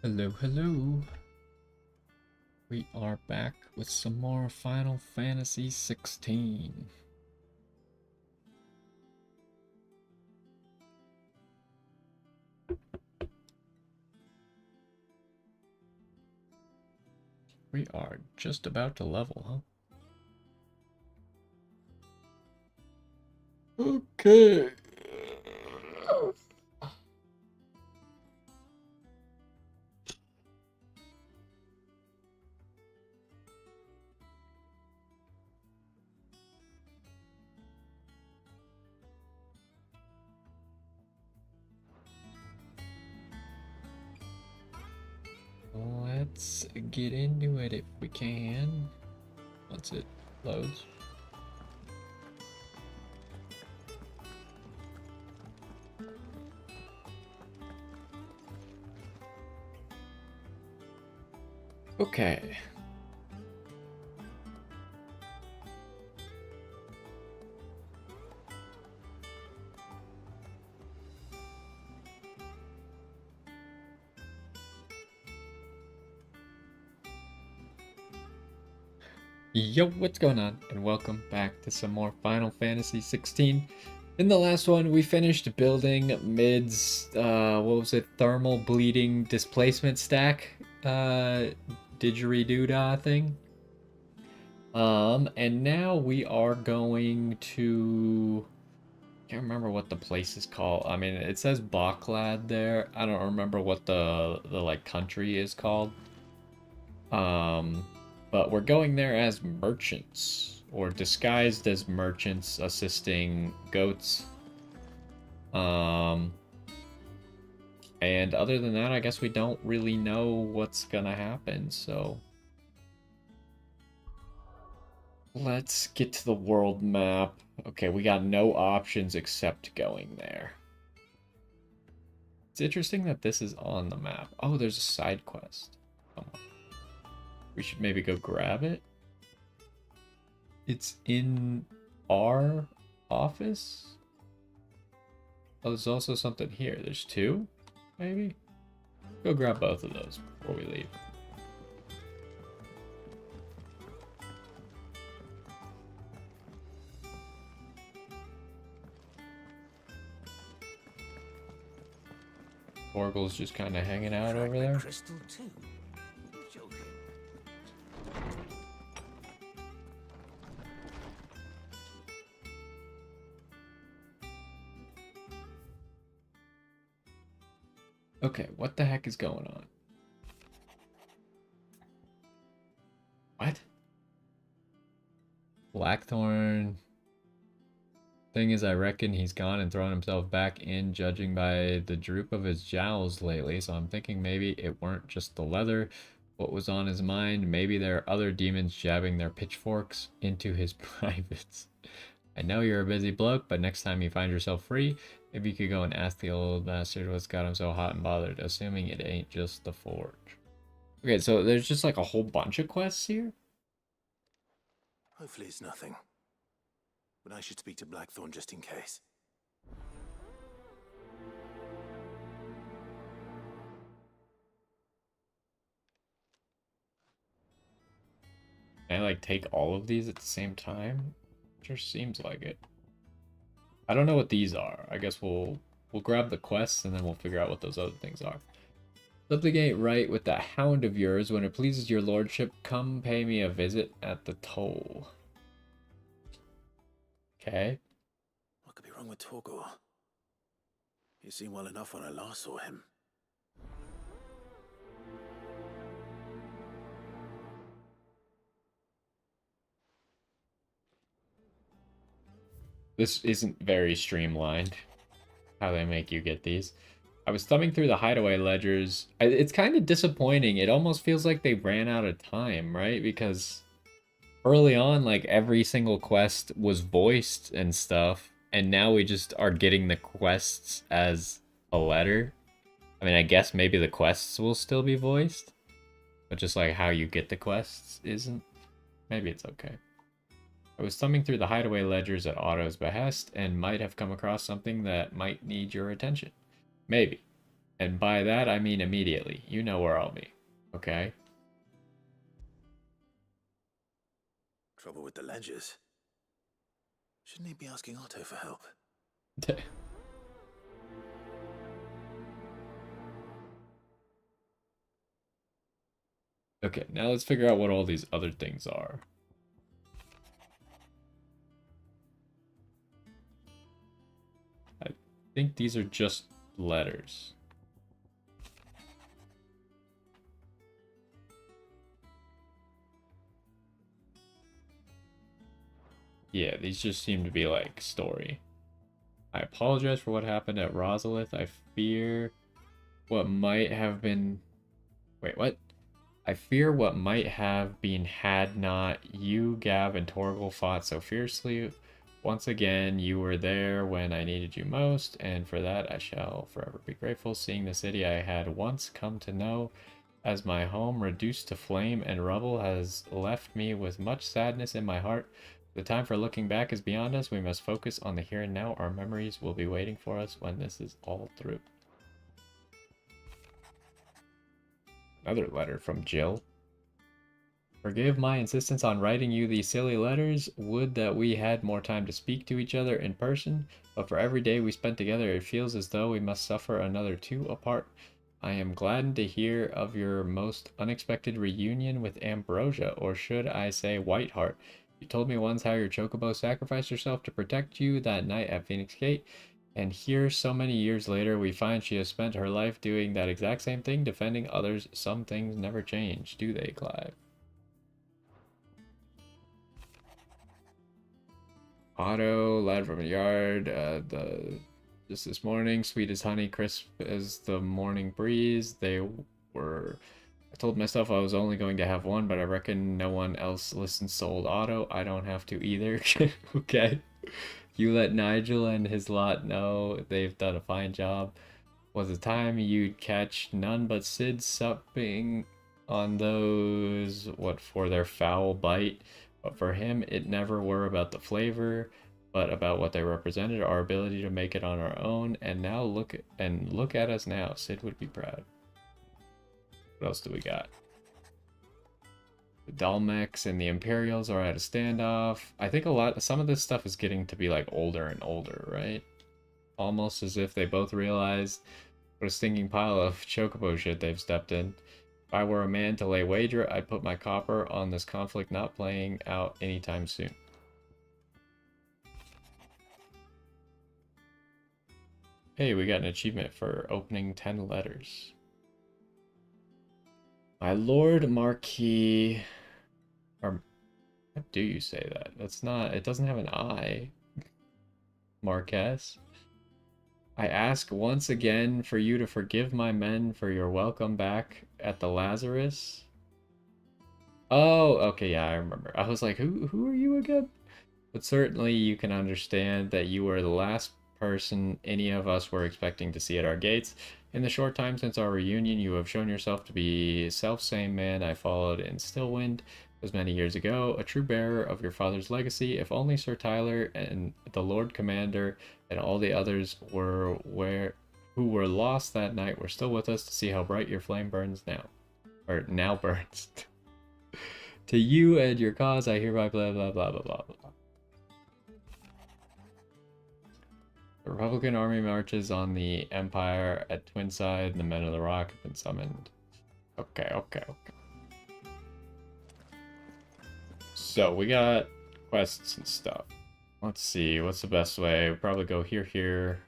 Hello, hello. We are back with some more Final Fantasy XVI. We are just about to level, huh? Okay. Let's get into it if we can. Once it loads. Okay. Yo, what's going on? And welcome back to some more Final Fantasy 16. In the last one, we finished building Mid's, what was it, thermal bleeding displacement stack, didgeridoo thing. And now we are going to, can't remember what the place is called. I mean, it says Baklad there. I don't remember what the like country is called. But we're going there as merchants, or disguised as merchants assisting goats. Um, and other than that, I guess we don't really know what's gonna happen, so let's get to the world map. Okay, we got no options except going there. It's interesting that this is on the map. Oh, there's a side quest. Come on. We should maybe go grab it. It's in our office. Oh, there's also something here. There's two, maybe? Go grab both of those before we leave. Orgle's just kind of hanging out over there. Crystal too. Joking. Okay, what the heck is going on? What? Blackthorn. Thing is, I reckon he's gone and thrown himself back in, judging by the droop of his jowls lately, so I'm thinking maybe it weren't just the leather. What was on his mind? Maybe there are other demons jabbing their pitchforks into his privates. I know you're a busy bloke, but next time you find yourself free, maybe you could go and ask the old bastard what's got him so hot and bothered, assuming it ain't just the forge. Okay, so there's just like a whole bunch of quests here? Hopefully it's nothing. But I should speak to Blackthorn just in case. Can I like take all of these at the same time? Sure seems like it. I don't know what these are. I guess we'll grab the quests and then we'll figure out what those other things are. Slip the gate right with that hound of yours. When it pleases your lordship, come pay me a visit at the toll. Okay. What could be wrong with Torgor? He seemed well enough when I last saw him. This isn't very streamlined, how they make you get these. I was thumbing through the hideaway ledgers. It's kind of disappointing. It almost feels like they ran out of time, right? Because early on, like every single quest was voiced and stuff, and now we just are getting the quests as a letter. I mean, I guess maybe the quests will still be voiced, but just like how you get the quests isn't. Maybe it's okay. I was thumbing through the hideaway ledgers at Otto's behest and might have come across something that might need your attention. Maybe. And by that, I mean immediately. You know where I'll be. Okay? Trouble with the ledgers. Shouldn't he be asking Otto for help? Okay, now let's figure out what all these other things are. I think these are just letters. Yeah, these just seem to be like story. I apologize for what happened at Rosalith. I fear what might have been... Wait, what? I fear what might have been had not you, Gav, and Torgal fought so fiercely. Once again, you were there when I needed you most, and for that I shall forever be grateful. Seeing the city I had once come to know as my home reduced to flame and rubble has left me with much sadness in my heart. The time for looking back is beyond us. We must focus on the here and now. Our memories will be waiting for us when this is all through. Another letter from Jill. Forgive my insistence on writing you these silly letters. Would that we had more time to speak to each other in person, but for every day we spent together, it feels as though we must suffer another two apart. I am gladdened to hear of your most unexpected reunion with Ambrosia, or should I say Whiteheart. You told me once how your chocobo sacrificed herself to protect you that night at Phoenix Gate, and here, so many years later, we find she has spent her life doing that exact same thing, defending others. Some things never change, do they, Clive? Otto, lad from a yard, just this morning, sweet as honey, crisp as the morning breeze. They were... I told myself I was only going to have one, but I reckon no one else listens to old Otto. I don't have to either. Okay. You let Nigel and his lot know they've done a fine job. Was the time you'd catch none but Sid supping on those, what, for their foul bite. But for him, it never were about the flavor, but about what they represented, our ability to make it on our own. And now look at us now. Sid would be proud. What else do we got? The Dalmex and the Imperials are at a standoff. I think some of this stuff is getting to be like older and older, right? Almost as if they both realized what a stinking pile of chocobo shit they've stepped in. If I were a man to lay wager, I'd put my copper on this conflict not playing out anytime soon. Hey, we got an achievement for opening 10 letters. My Lord Marquis... Or, how do you say that? That's not... It doesn't have an I. Marquess. I ask once again for you to forgive my men for your welcome back at the Lazarus. Oh, okay, yeah, I remember. I was like, who are you again? But certainly you can understand that you were the last person any of us were expecting to see at our gates. In the short time since our reunion, you have shown yourself to be self-same man I followed in Stillwind as many years ago, a true bearer of your father's legacy. If only Sir Tyler and the Lord Commander and all the others who were lost that night were still with us to see how bright your flame burns now. Or now burns. To you and your cause, I hereby blah blah blah blah blah blah. The Republican army marches on the Empire at Twinside, and the Men of the Rock have been summoned. Okay. So, we got quests and stuff. Let's see, what's the best way? We'll probably go here,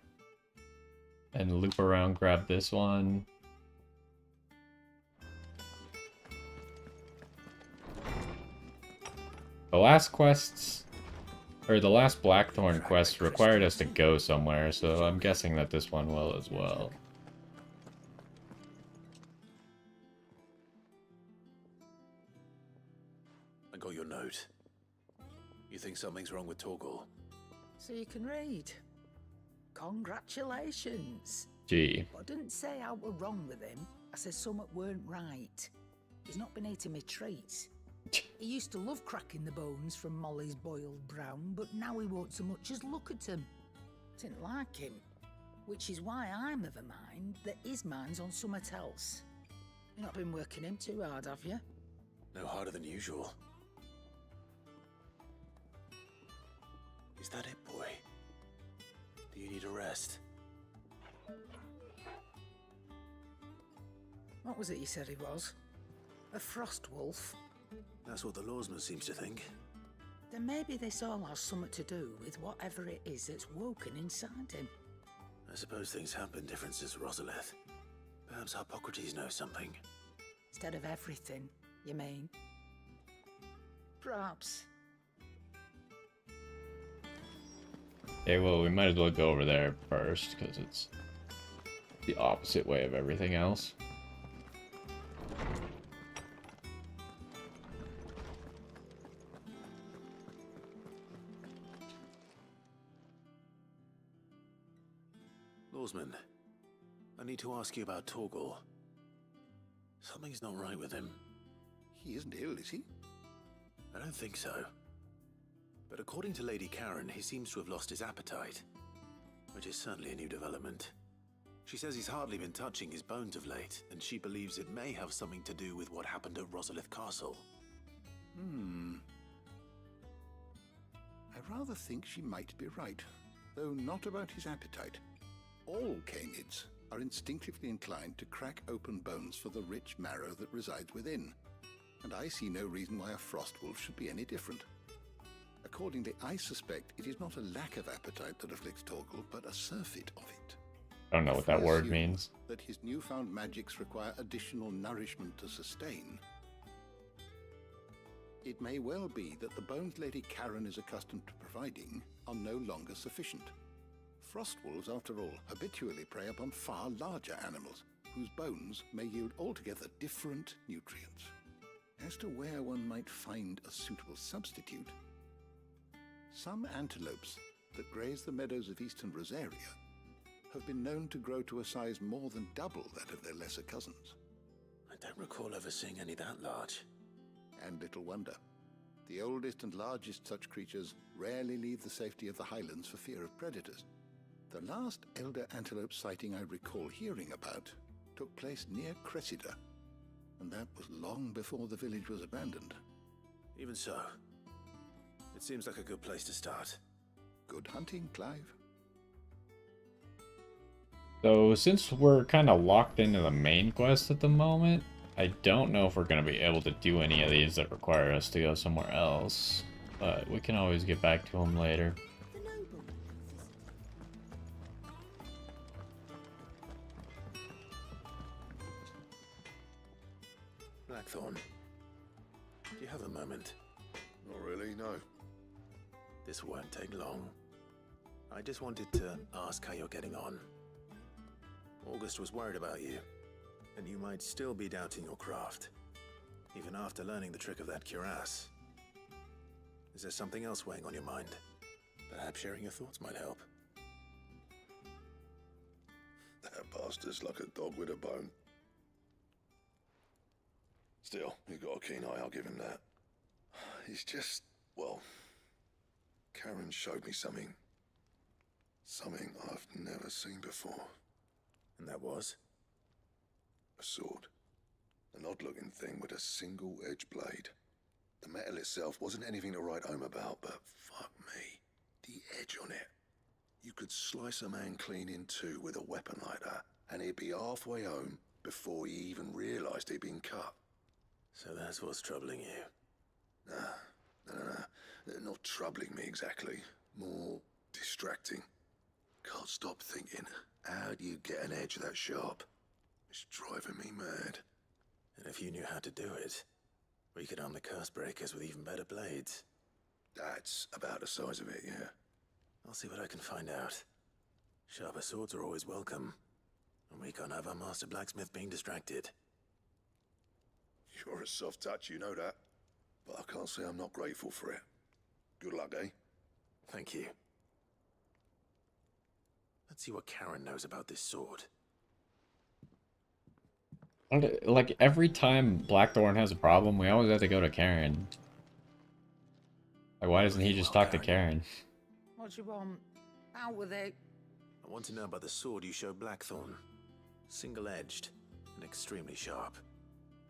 and loop around, grab this one. The last quests... Or the last Blackthorn quest required us to go somewhere, so I'm guessing that this one will as well. I got your note. You think something's wrong with Torgal? So you can read. Congratulations. Gee. But I didn't say I were wrong with him. I said something weren't right. He's not been eating me treats. He used to love cracking the bones from Molly's boiled brown, but now he won't so much as look at them. Didn't like him. Which is why I'm of a mind that his mind's on something else. You've not been working him too hard, have you? No harder than usual. Is that it, boy? Do you need a rest? What was it you said he was? A frost wolf? That's what the lawsman seems to think. Then maybe this all has something to do with whatever it is that's woken inside him. I suppose things have been different since Rosalith. Perhaps Hippocrates knows something. Instead of everything, you mean? Perhaps. Okay, well, we might as well go over there first, because it's the opposite way of everything else. Lawsman, I need to ask you about Torgal. Something's not right with him. He isn't ill, is he? I don't think so. But according to Lady Karen, he seems to have lost his appetite, which is certainly a new development. She says he's hardly been touching his bones of late, and she believes it may have something to do with what happened at Rosalith Castle. I rather think she might be right, though not about his appetite. All canids are instinctively inclined to crack open bones for the rich marrow that resides within, and I see no reason why a frost wolf should be any different. Accordingly, I suspect it is not a lack of appetite that afflicts Torgal, but a surfeit of it. I don't know what that I word assume means. That his newfound magics require additional nourishment to sustain. It may well be that the bones Lady Karen is accustomed to providing are no longer sufficient. Frost wolves, after all, habitually prey upon far larger animals, whose bones may yield altogether different nutrients. As to where one might find a suitable substitute, some antelopes that graze the meadows of eastern Rosaria have been known to grow to a size more than double that of their lesser cousins. I don't recall ever seeing any that large. And little wonder. The oldest and largest such creatures rarely leave the safety of the highlands for fear of predators. The last elder antelope sighting I recall hearing about took place near Cressida, and that was long before the village was abandoned. Even so, it seems like a good place to start. Good hunting, Clive. So, since we're kind of locked into the main quest at the moment, I don't know if we're going to be able to do any of these that require us to go somewhere else. But we can always get back to them later. Blackthorn, do you have a moment? Not really, no. This won't take long. I just wanted to ask how you're getting on. August was worried about you, and you might still be doubting your craft, even after learning the trick of that cuirass. Is there something else weighing on your mind? Perhaps sharing your thoughts might help. That bastard's like a dog with a bone. Still, he's got a keen eye, I'll give him that. He's just, well, Karen showed me something. Something I've never seen before. And that was? A sword. An odd-looking thing with a single-edged blade. The metal itself wasn't anything to write home about, but fuck me, the edge on it. You could slice a man clean in two with a weapon like that, and he'd be halfway home before he even realised he'd been cut. So that's what's troubling you. Nah, not troubling me exactly. More distracting. Can't stop thinking, how do you get an edge that sharp? It's driving me mad. And if you knew how to do it, we could arm the curse breakers with even better blades. That's about the size of it, yeah. I'll see what I can find out. Sharper swords are always welcome, and we can't have our master blacksmith being distracted. You're a soft touch, you know that. But I can't say I'm not grateful for it. Good luck, eh? Thank you. Let's see what Karen knows about this sword. Like, every time Blackthorn has a problem, we always have to go to Karen. Like, why doesn't he just talk to Karen? What do you want? Out with it. I want to know about the sword you showed Blackthorn. Single-edged and extremely sharp.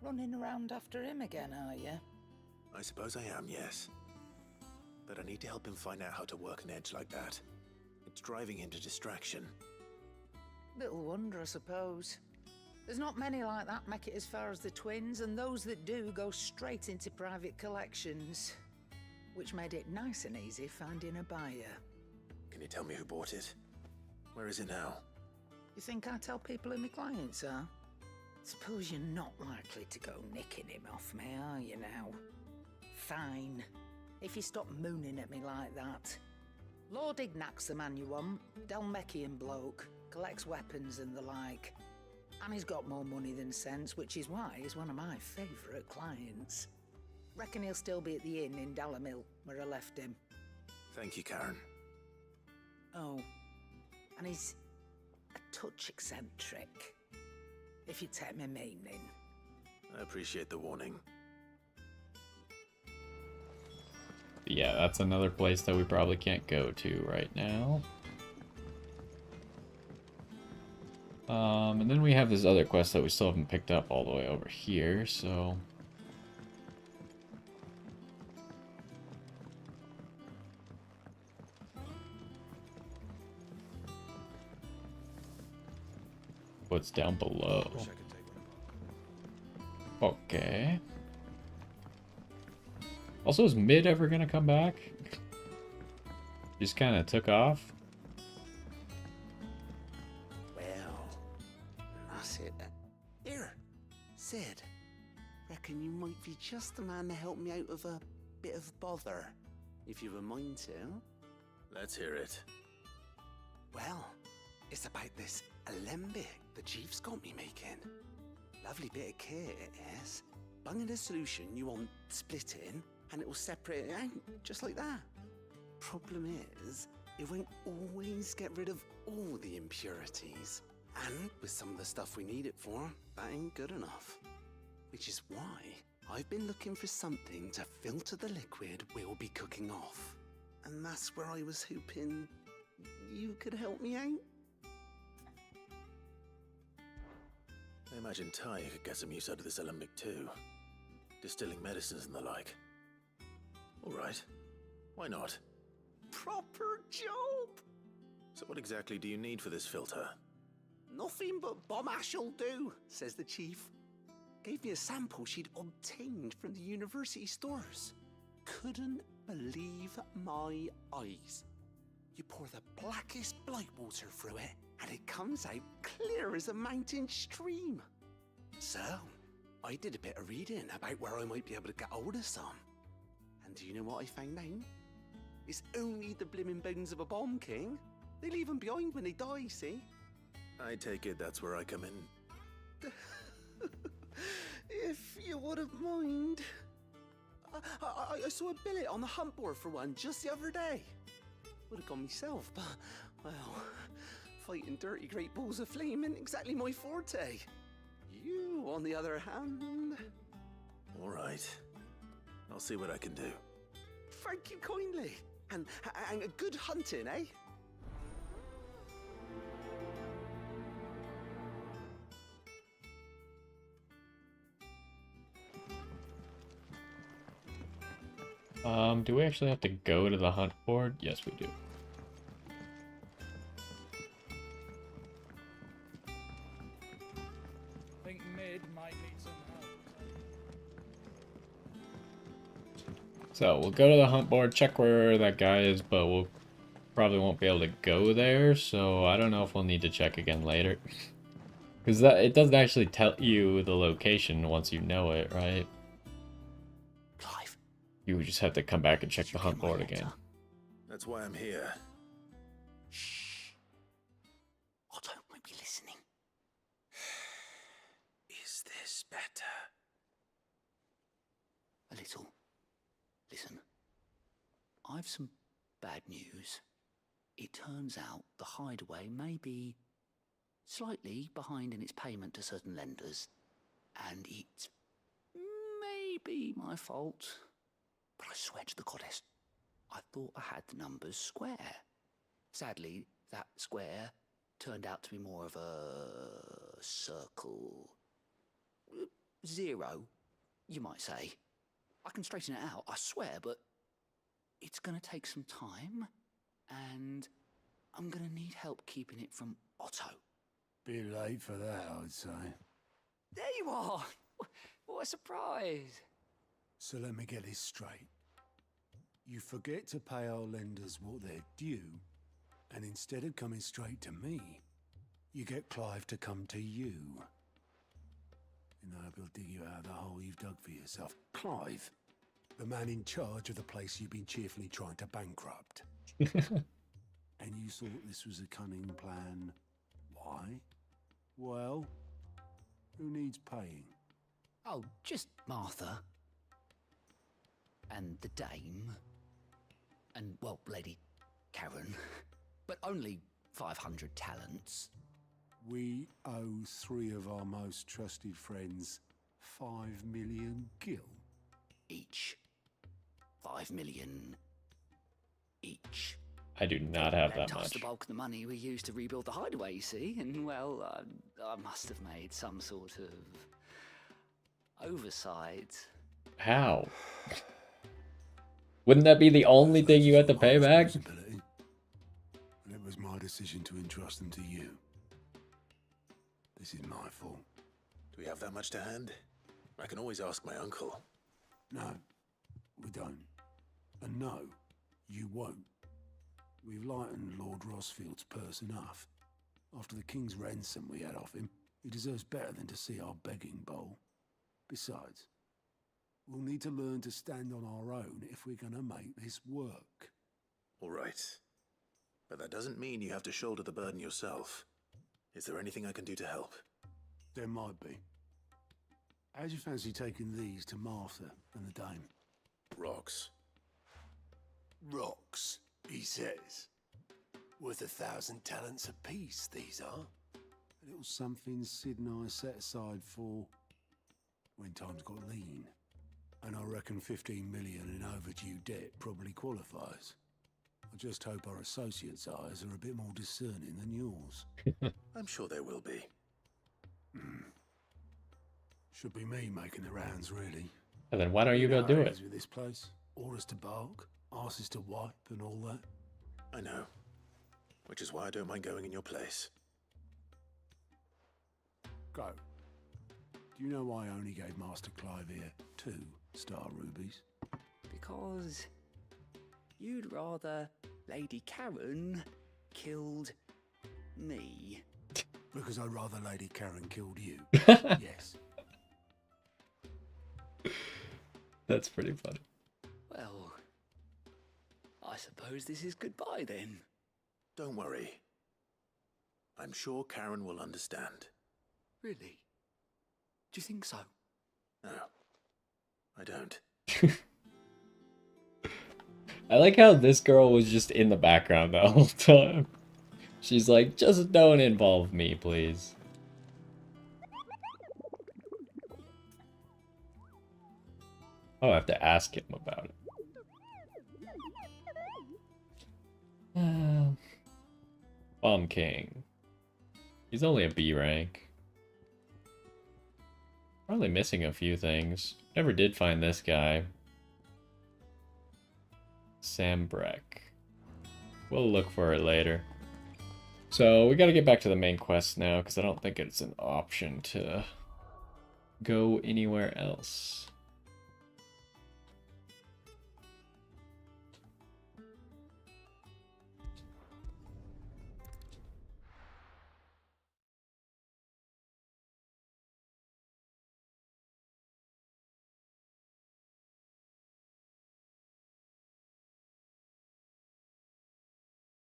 Running around after him again, are you? I suppose I am, yes. But I need to help him find out how to work an edge like that. It's driving him to distraction. Little wonder, I suppose. There's not many like that make it as far as the twins, and those that do go straight into private collections. Which made it nice and easy finding a buyer. Can you tell me who bought it? Where is it now? You think I tell people who my clients are? Suppose you're not likely to go nicking him off me, are you now? Fine. If you stop mooning at me like that. Lord Ignac's the man you want. Dalmecian bloke. Collects weapons and the like. And he's got more money than sense, which is why he's one of my favourite clients. Reckon he'll still be at the inn in Dalamil, where I left him. Thank you, Karen. Oh, and he's a touch eccentric, if you take my meaning. I appreciate the warning. Yeah, that's another place that we probably can't go to right now. And then we have this other quest that we still haven't picked up all the way over here, so... What's down below? Wish I could take one. Okay. Also, is Mid ever gonna come back? Just kind of took off. Well, that's it. Here, Sid. Reckon you might be just the man to help me out of a bit of bother, if you were mind to. Let's hear it. Well, it's about this alembic the chief's got me making. Lovely bit of kit, it is. Bung in a solution you want splitting, and it will separate it out, just like that. Problem is, it won't always get rid of all the impurities. And with some of the stuff we need it for, that ain't good enough. Which is why I've been looking for something to filter the liquid we'll be cooking off. And that's where I was hoping you could help me out. I imagine Ty could get some use out of this alembic too. Distilling medicines and the like. Alright. Why not? Proper job! So what exactly do you need for this filter? Nothing but bomb ash'll do, says the chief. Gave me a sample she'd obtained from the university stores. Couldn't believe my eyes. You pour the blackest blight water through it, and it comes out clear as a mountain stream. So, I did a bit of reading about where I might be able to get hold of some. And do you know what I found out? It's only the blimmin' bones of a bomb king. They leave them behind when they die, see? I take it that's where I come in. If you wouldn't mind. I saw a billet on the hunt board for one just the other day. Would have gone myself, but, well, fighting dirty great balls of flame ain't exactly my forte. You, on the other hand... Alright. I'll see what I can do. Thank you kindly. And a good hunting, eh? Do we actually have to go to the hunt board? Yes, we do. I think Mid might need some help. So we'll go to the hunt board, check where that guy is, but we'll probably won't be able to go there, so I don't know if we'll need to check again later. Because it doesn't actually tell you the location once you know it, right? Clive. You just have to come back and check Did the you hunt get my board letter? again. That's why I'm here. Shh. I don't want to be listening. Is this better? A little. Listen. I've some bad news. It turns out the hideaway may be slightly behind in its payment to certain lenders, and it may be my fault. But I swear to the goddess, I thought I had the numbers square. Sadly, that square turned out to be more of a circle. 0, you might say. I can straighten it out, I swear, but it's gonna take some time, and I'm gonna need help keeping it from Otto. Bit late for that, I'd say. There you are! What a surprise! So let me get this straight. You forget to pay our lenders what they're due, and instead of coming straight to me, you get Clive to come to you. You know, he'll dig you out of the hole you've dug for yourself. Clive, the man in charge of the place you've been cheerfully trying to bankrupt. And you thought this was a cunning plan. Why? Well, who needs paying? Oh, just Martha. And the dame. And, well, Lady Karen. But only 500 talents. We owe 3 of our most trusted friends 5 million gil. Each. 5 million each. I do not have Lent that us much. the bulk of the money we used to rebuild the hideaway, you see, and, well, I must have made some sort of oversight. How? Wouldn't that be the only thing you had to pay back? Responsibility. And it was my decision to entrust them to you. This is my fault. Do we have that much to hand? I can always ask my uncle. No, we don't. And no, you won't. We've lightened Lord Rosfield's purse enough. After the king's ransom we had off him, he deserves better than to see our begging bowl. Besides, we'll need to learn to stand on our own if we're gonna make this work. All right. But that doesn't mean you have to shoulder the burden yourself. Is there anything I can do to help? There might be. How'd you fancy taking these to Martha and the dame? Rocks. Rocks, he says. Worth 1,000 talents apiece, these are. A little something Sid and I set aside for when times got lean. And I reckon 15 million in overdue debt probably qualifies. I just hope our associates' eyes are a bit more discerning than yours. I'm sure there will be. Should be me making the rounds, really. And then why don't you go know do how it? is with this place. Orders to bark, asses to wipe, and all that. I know. Which is why I don't mind going in your place. Go. Do you know why I only gave Master Clive here 2 star rubies? Because you'd rather Lady Karen killed me. Because I'd rather Lady Karen killed you. Yes. That's pretty funny. Well, I suppose this is goodbye then. Don't worry. I'm sure Karen will understand. Really? Do you think so? No, I don't. I like how this girl was just in the background the whole time. She's like, just don't involve me, please. Oh, I have to ask him about it. Bomb King. He's only a B rank. Probably missing a few things. Never did find this guy. Sam Breck. We'll look for it later. So we gotta get back to the main quest now, because I don't think it's an option to go anywhere else.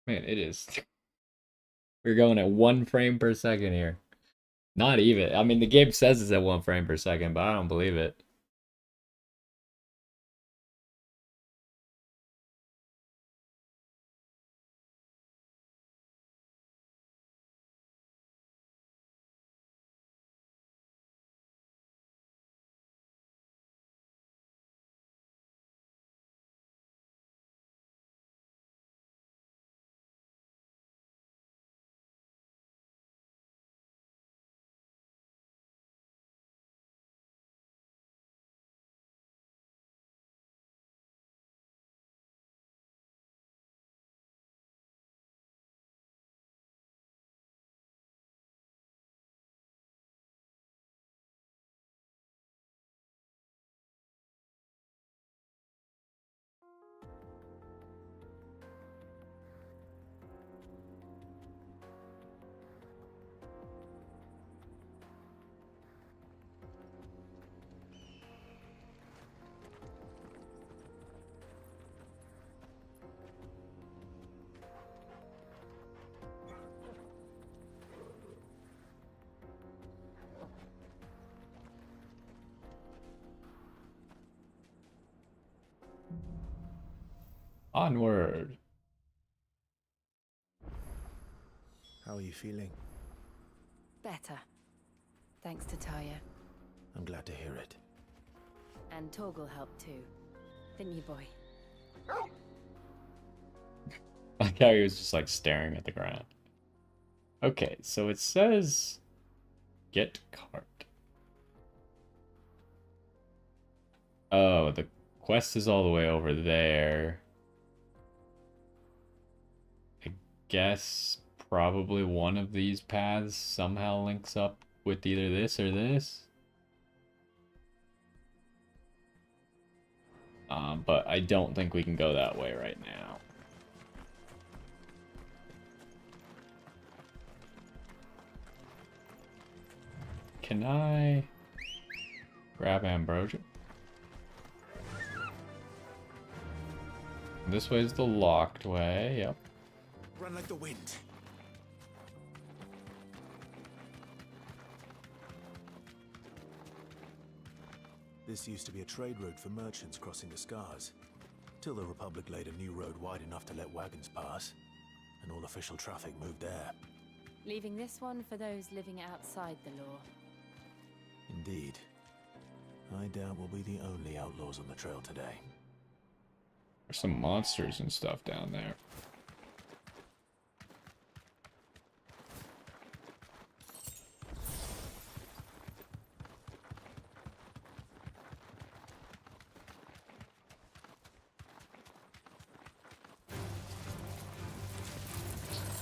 Man, it is. We're going at 1 frame per second here. Not even. I mean, the game says it's at 1 frame per second, but I don't believe it. Onward. How are you feeling? Better. Thanks to Taya. I'm glad to hear it. And Torgal helped too. Didn't you, boy? Like how he was just like staring at the ground. Okay, so it says get cart. Oh, the quest is all the way over there. I guess probably one of these paths somehow links up with either this or this. But I don't think we can go that way right now. Can I grab ambrosia? This way is the locked way, yep. Run like the wind. This used to be a trade route for merchants crossing the Scars, till the Republic laid a new road wide enough to let wagons pass, and all official traffic moved there. Leaving this one for those living outside the law. Indeed. I doubt we'll be the only outlaws on the trail today. There's some monsters and stuff down there.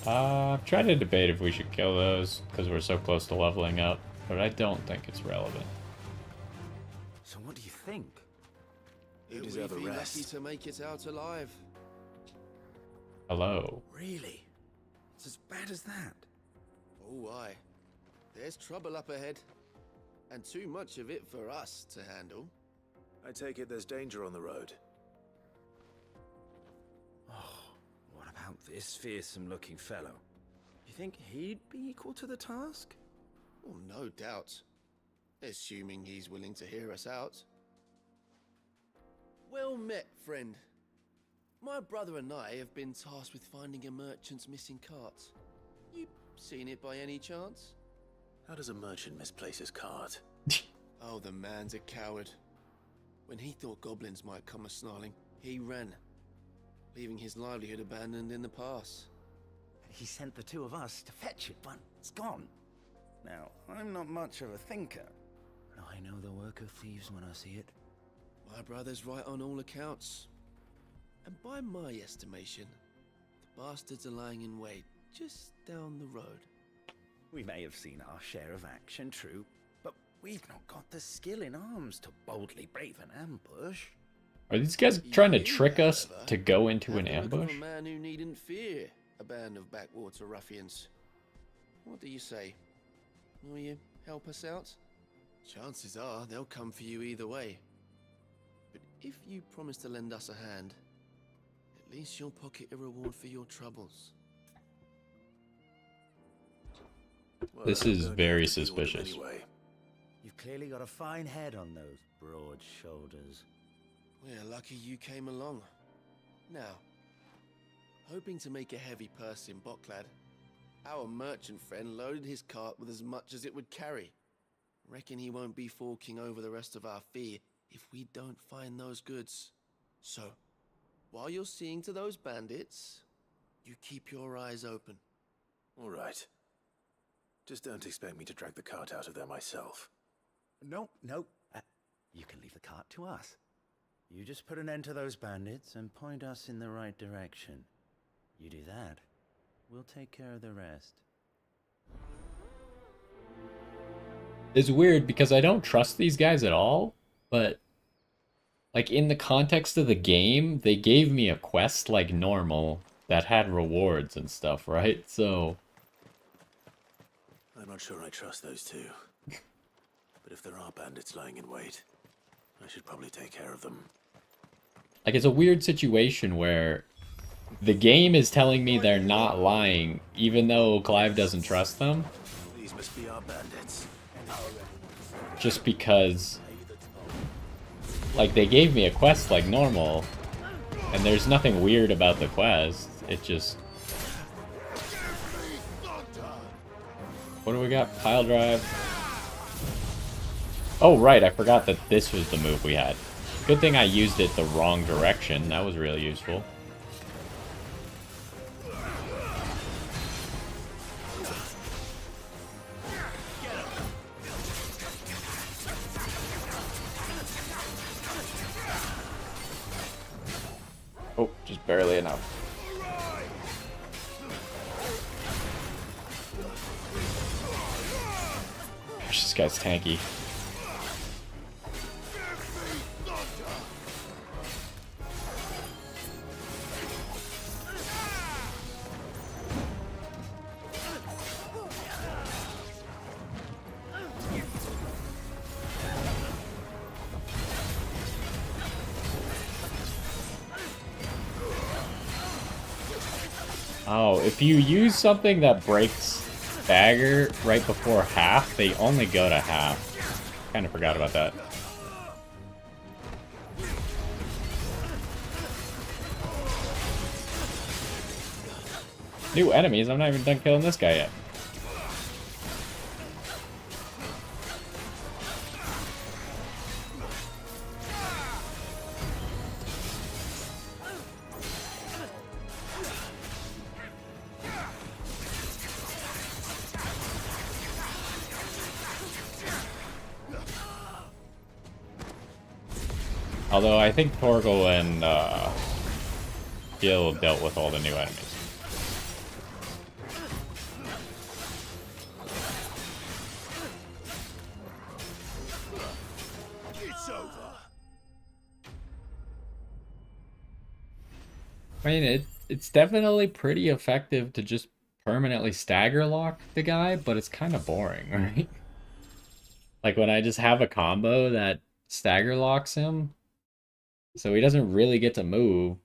I've tried to debate if we should kill those because we're so close to leveling up, but I don't think it's relevant. So what do you think? You deserve a We'd be lucky rest. to make it out alive. Hello. Really? It's as bad as that? Oh, aye. There's trouble up ahead. And too much of it for us to handle. I take it there's danger on the road. What about this fearsome-looking fellow? You think he'd be equal to the task? Oh, no doubt. Assuming he's willing to hear us out. Well met, friend. My brother and I have been tasked with finding a merchant's missing cart. You seen it by any chance? How does a merchant misplace his cart? Oh, the man's a coward. When he thought goblins might come a-snarling, he ran, leaving his livelihood abandoned in the pass. He sent the two of us to fetch it, but it's gone. Now, I'm not much of a thinker, but I know the work of thieves when I see it. My brother's right on all accounts. And by my estimation, the bastards are lying in wait just down the road. We may have seen our share of action, true, but we've not got the skill in arms to boldly brave an ambush. Are these guys trying to You, trick us however, to go into have an the look of ambush? a man who needn't fear a band of backwater ruffians. What do you say? Will you help us out? Chances are they'll come for you either way. But if you promise to lend us a hand, at least you'll pocket a reward for your troubles. Well, This I'm is going to very have to deal with them suspicious. Anyway. You've clearly got a fine head on those broad shoulders. We're lucky you came along. Now, hoping to make a heavy purse in Boklad, our merchant friend loaded his cart with as much as it would carry. Reckon he won't be forking over the rest of our fee if we don't find those goods. So, while you're seeing to those bandits, you keep your eyes open. All right. Just don't expect me to drag the cart out of there myself. No. You can leave the cart to us. You just put an end to those bandits and point us in the right direction. You do that, we'll take care of the rest. It's weird because I don't trust these guys at all, but like in the context of the game, they gave me a quest like normal that had rewards and stuff, right? So I'm not sure I trust those two. But if there are bandits lying in wait, I should probably take care of them. like it's a weird situation where the game is telling me they're not lying, even though Clive doesn't trust them, These must be our bandits. just because like they gave me a quest like normal, And there's nothing weird about the quest. It just... What do we got? Pile drive. Oh, right. I forgot that this was the move we had. Good thing I used it the wrong direction. That was really useful. Oh, just barely enough. Gosh, this guy's tanky. Oh, if you use something that breaks dagger right before half, they only go to half. Kind of forgot about that. New enemies? I'm not even done killing this guy yet. Although I think Torgal and Gil dealt with all the new enemies. It's over. I mean, it's definitely pretty effective to just permanently stagger lock the guy, but it's kind of boring, right? Like when I just have a combo that stagger locks him, so he doesn't really get to move.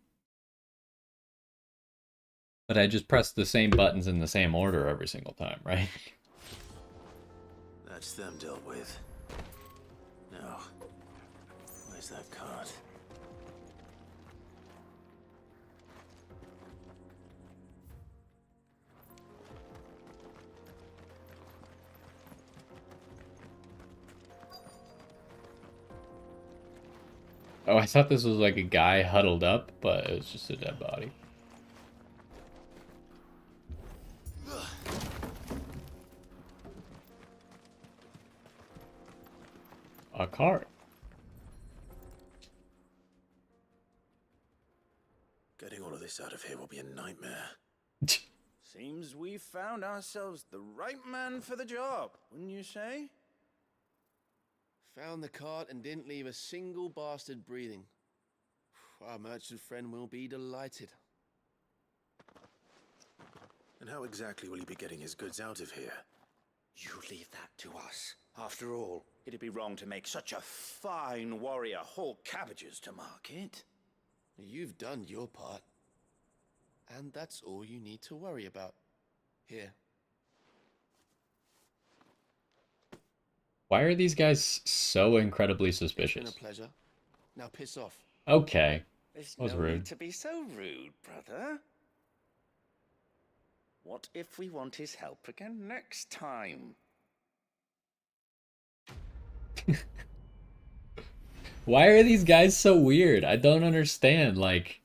But I just press the same buttons in the same order every single time, right? That's them dealt with. Now, where's that cart? Oh, I thought this was like a guy huddled up, but it was just a dead body. A cart. Getting all of this out of here will be a nightmare. Seems we found ourselves the right man for the job, wouldn't you say? Found the cart and didn't leave a single bastard breathing. Our merchant friend will be delighted. And how exactly will he be getting his goods out of here? You leave that to us. After all, it'd be wrong to make such a fine warrior haul cabbages to market. You've done your part. And that's all you need to worry about. Here. Why are these guys so incredibly It's been suspicious? a pleasure. Now piss off. Okay. There's That was no rude. need to be so rude, brother. What if we want his help again next time? Why are these guys so weird? I don't understand. Like,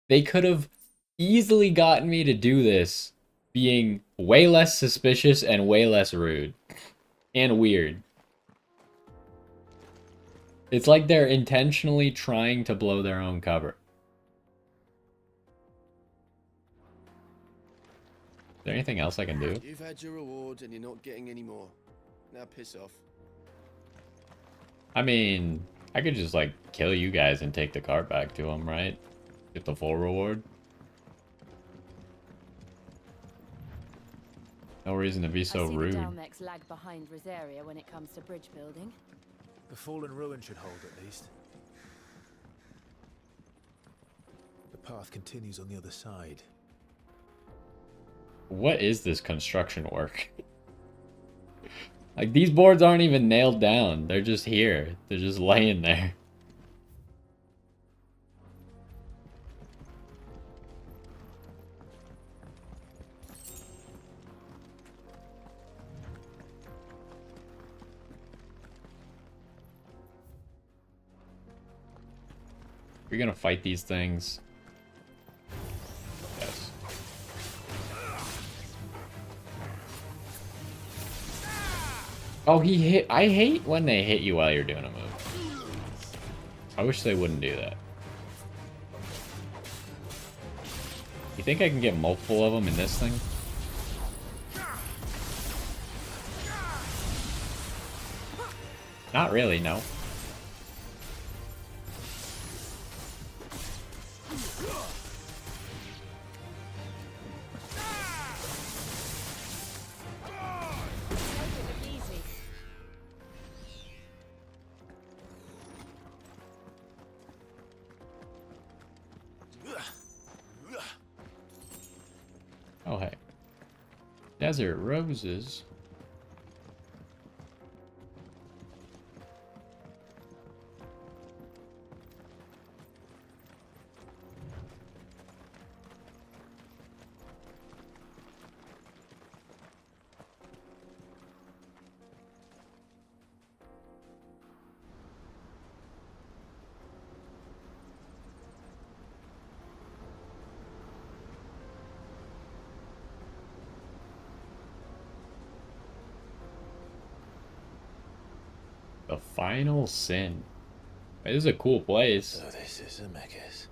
they could have easily gotten me to do this being way less suspicious and way less rude. And weird. It's like they're intentionally trying to blow their own cover. Is there anything else I can do? You've had your reward and you're not getting any more. Now piss off. I mean, I could just, like, kill you guys and take the cart back to them, right? Get the full reward. No reason to be so I see rude. the Dalmex lag behind Rosaria when it comes to bridge building. The fallen ruin should hold at least. The path continues on the other side. What is this construction work? Like, these boards aren't even nailed down. They're just here. They're just laying there. we gonna fight these things? Yes. Oh, he hit. I hate when they hit you while you're doing a move. I wish they wouldn't do that. You think I can get multiple of them in this thing? Not really, no. Oh, hey. Desert roses. The Final Sin. This is a cool place. So this is Zemeckis.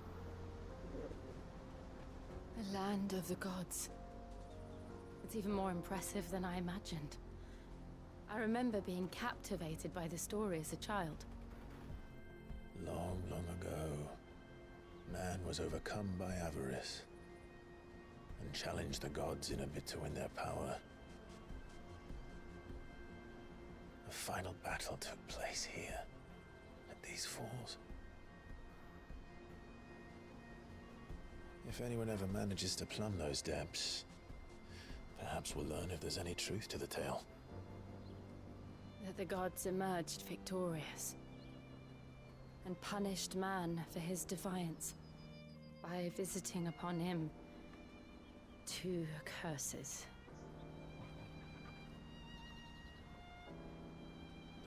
The land of the gods. It's even more impressive than I imagined. I remember being captivated by the story as a child. Long, long ago, man was overcome by avarice and challenged the gods in a bid to win their power. The final battle took place here, at these falls. If anyone ever manages to plumb those depths, perhaps we'll learn if there's any truth to the tale. That the gods emerged victorious and punished man for his defiance by visiting upon him 2 curses.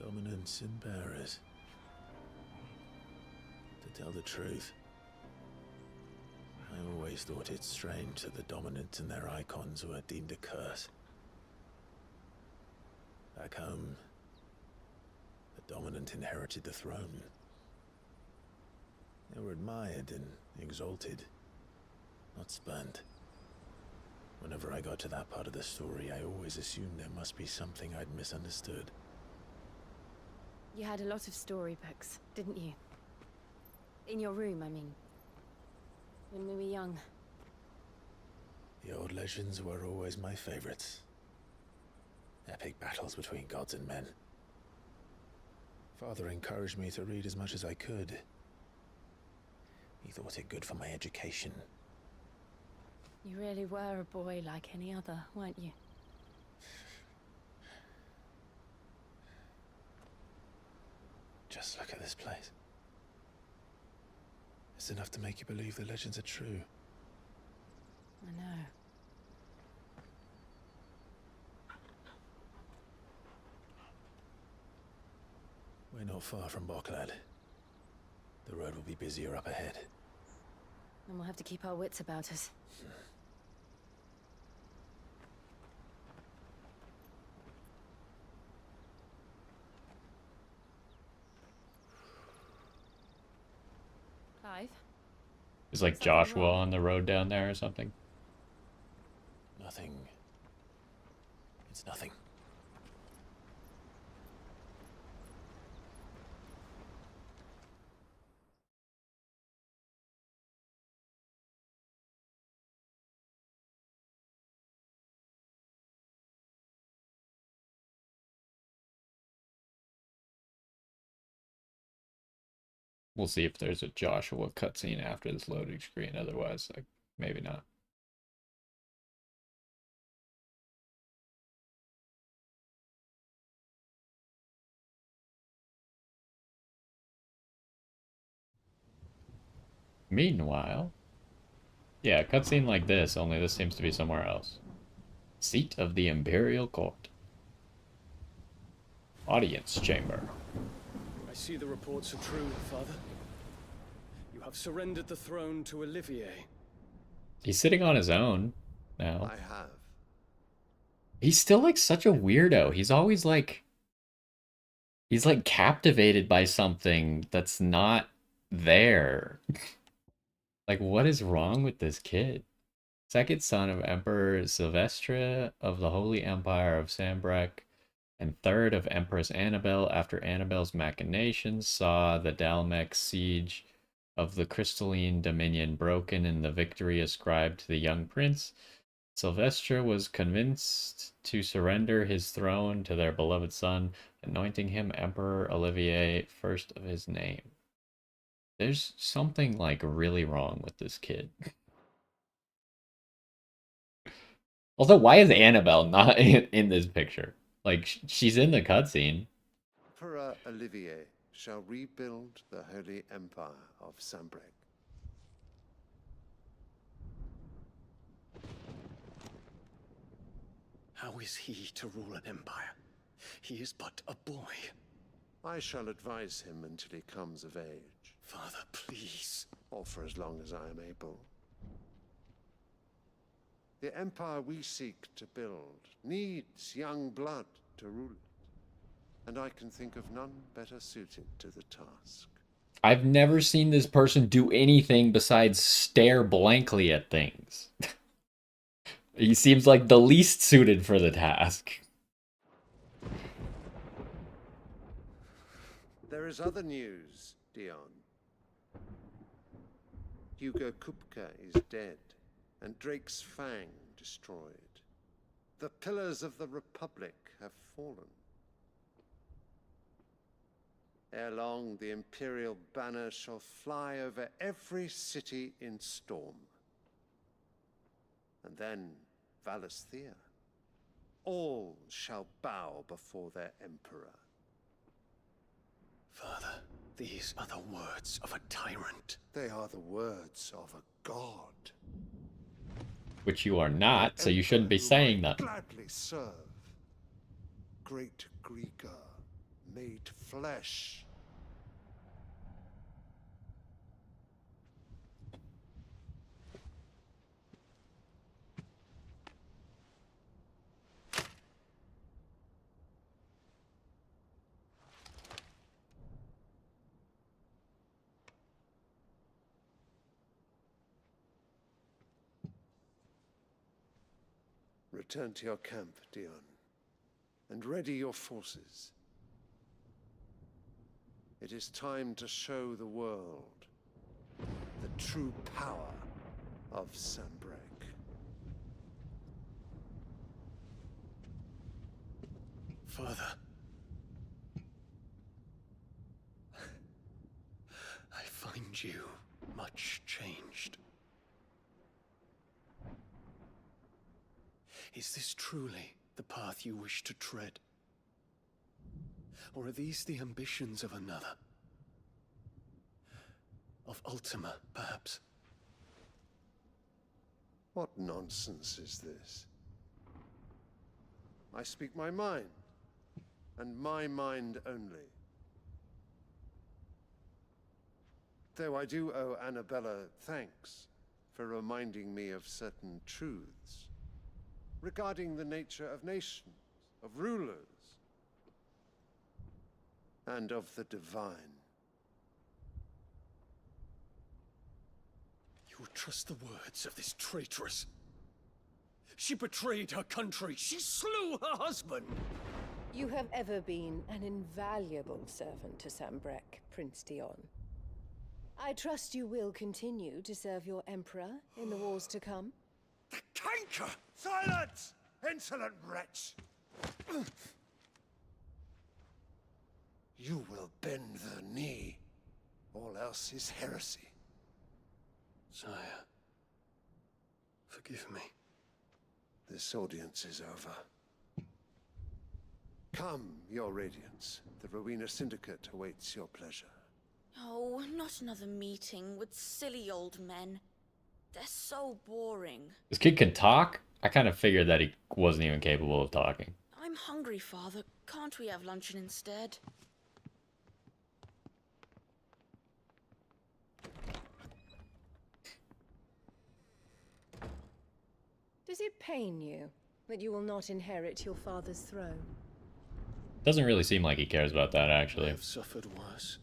Dominance and bearers. To tell the truth, I always thought it strange that the dominants and their icons were deemed a curse. Back home, the dominant inherited the throne. They were admired and exalted, not spurned. Whenever I got to that part of the story, I always assumed there must be something I'd misunderstood. You had a lot of storybooks, didn't you? In your room, I mean. When we were young. The old legends were always my favorites. Epic battles between gods and men. Father encouraged me to read as much as I could. He thought it good for my education. You really were a boy like any other, weren't you? Just look at this place. It's enough to make you believe the legends are true. I know. We're not far from Boklad. The road will be busier up ahead. And we'll have to keep our wits about us. Clive? Is like Joshua on the road down there or something? Nothing. It's nothing. We'll see if there's a Joshua cutscene after this loading screen. Otherwise, like, maybe not. Meanwhile, yeah, cutscene like this, only this seems to be somewhere else. Seat of the Imperial Court. Audience chamber. I see the reports are true, Father. You have surrendered the throne to Olivier. He's sitting on his own now. I have. He's still like such a weirdo. He's always like... He's like captivated by something that's not there. Like, what is wrong with this kid? Second son of Emperor Sylvestre of the Holy Empire of Sambrec, and third of Empress Annabelle after Annabelle's machinations saw the Dalmec siege of the Crystalline Dominion broken and the victory ascribed to the young prince. Sylvestre was convinced to surrender his throne to their beloved son, anointing him Emperor Olivier, first of his name. There's something like really wrong with this kid. Also, why is Annabelle not in this picture? Like, she's in the cutscene. Emperor Olivier shall rebuild the Holy Empire of Sambrec. How is he to rule an empire? He is but a boy. I shall advise him until he comes of age. Father, please. Or for as long as I am able. The empire we seek to build needs young blood to rule it, and I can think of none better suited to the task. I've never seen this person do anything besides stare blankly at things. He seems like the least suited for the task. There is other news, Dion. Hugo Kupka is dead, and Drake's Fang destroyed. The pillars of the Republic have fallen. Ere long, the Imperial banner shall fly over every city in Storm. And then Valisthea. All shall bow before their Emperor. Father, these are the words of a tyrant. They are the words of a god. Which you are not, so you shouldn't be saying that. Gladly serve. Great Greeker, made flesh. Return to your camp, Dion, and ready your forces. It is time to show the world the true power of Sambrec. Father, I find you much changed. Is this truly the path you wish to tread? Or are these the ambitions of another? Of Ultima, perhaps? What nonsense is this? I speak my mind, and my mind only. Though I do owe Annabella thanks for reminding me of certain truths regarding the nature of nations, of rulers, and of the divine. You will trust the words of this traitress. She betrayed her country. She slew her husband. You have ever been an invaluable servant to Sambrec, Prince Dion. I trust you will continue to serve your Emperor in the wars to come. The canker! Silence! Insolent wretch! You will bend the knee. All else is heresy. Sire, forgive me. This audience is over. Come, your Radiance. The Rowena Syndicate awaits your pleasure. Oh, not another meeting with silly old men. They're so boring. This kid can talk? I kind of figured that he wasn't even capable of talking. I'm hungry, Father. Can't we have luncheon instead? Does it pain you that you will not inherit your father's throne? Doesn't really seem like he cares about that, actually. I've suffered worse.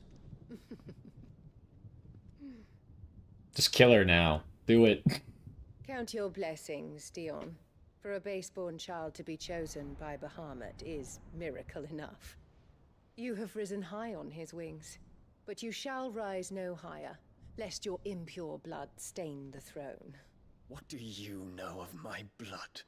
Just kill her now. Do it. Count your blessings, Dion. For a base-born child to be chosen by Bahamut is miracle enough. You have risen high on his wings, but you shall rise no higher, lest your impure blood stain the throne. What do you know of my blood?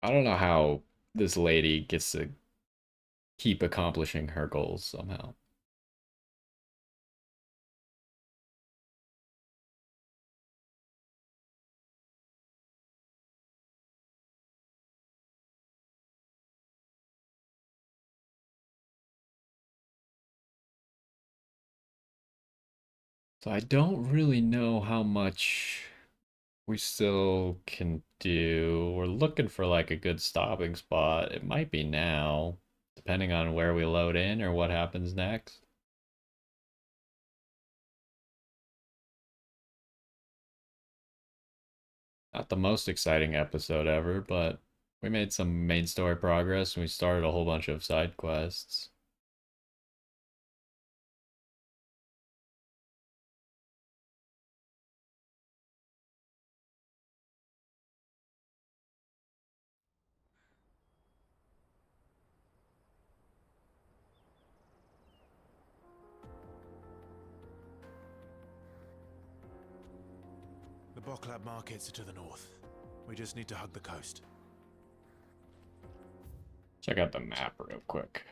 I don't know how this lady gets to keep accomplishing her goals somehow. So I don't really know how much we still can do. We're looking for like a good stopping spot. It might be now, depending on where we load in or what happens next. Not the most exciting episode ever, but we made some main story progress and we started a whole bunch of side quests. The Boklab markets are to the north. We just need to hug the coast. Check out the map real quick.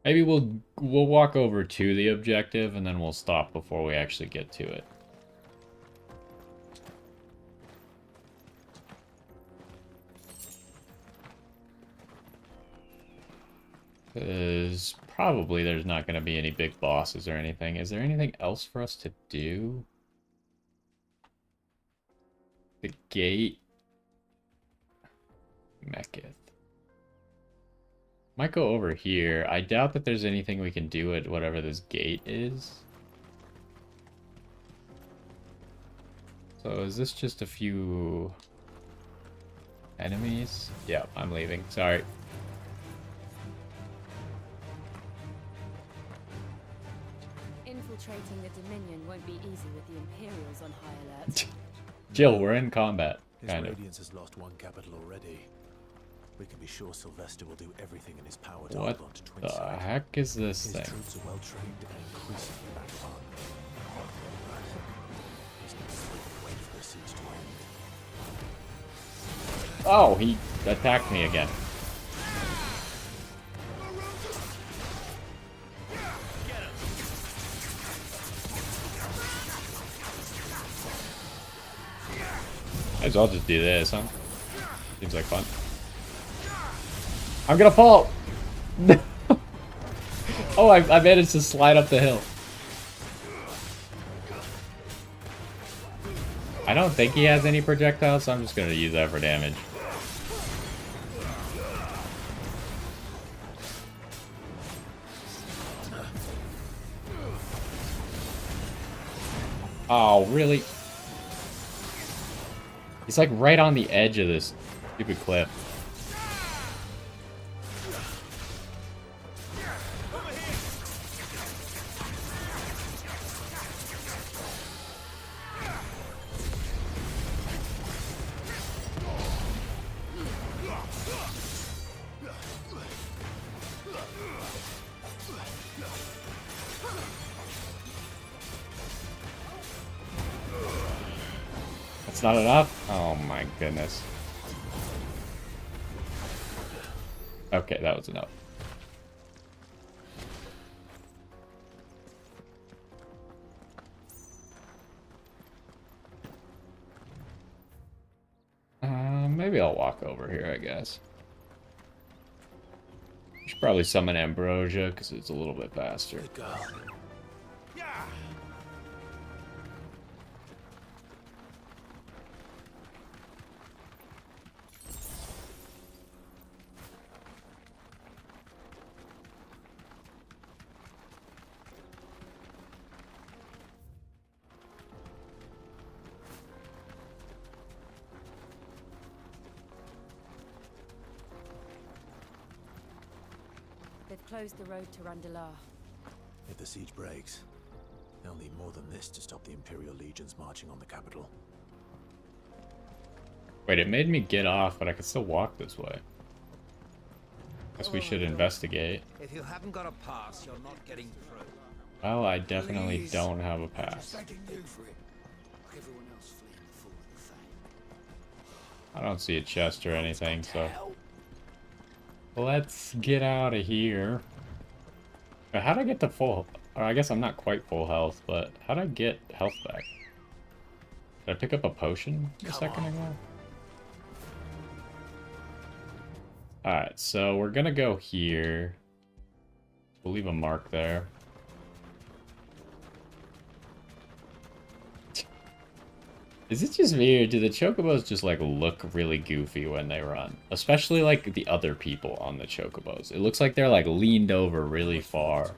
Maybe we'll walk over to the objective and then we'll stop before we actually get to it. Because probably there's not going to be any big bosses or anything. Is there anything else for us to do? The gate. Mekith. Might go over here. I doubt that there's anything we can do at whatever this gate is. So is this just a few enemies? Yeah, I'm leaving. Sorry. Infiltrating the Dominion won't be easy with the Imperials on high alert. Jill, we're in combat. His Kind of. Radiance has lost one capital already. We can be sure Sylvester will do everything in his power to What hold on to Twin the Side. heck is this His thing? troops are well trained and increasingly battle hardened. He's not slipping away for the siege to end. Oh, he attacked me again. Might as well just do this, huh? Seems like fun. I'm gonna fall! Oh, I managed to slide up the hill. I don't think he has any projectiles, so I'm just gonna use that for damage. Oh, really? He's like right on the edge of this stupid cliff. That's not enough? Oh my goodness. Okay, that was enough. Maybe I'll walk over here, I guess. Should probably summon Ambrosia because it's a little bit faster. Good girl. They've closed the road to Randalar. If the siege breaks, they'll need more than this to stop the Imperial legions marching on the capital. Wait, it made me get off, but I can still walk this way. Guess we should investigate. If you haven't got a pass, you're not getting through. Well, I definitely don't have a pass. I don't see a chest or anything, so... Let's get out of here. How'd I get to full... Or I guess I'm not quite full health, but how'd I get health back? Did I pick up a potion a second ago? Alright, so we're gonna go here. We'll leave a mark there. Is it just me, or do the chocobos just like look really goofy when they run? Especially like the other people on the chocobos. It looks like they're like leaned over really far.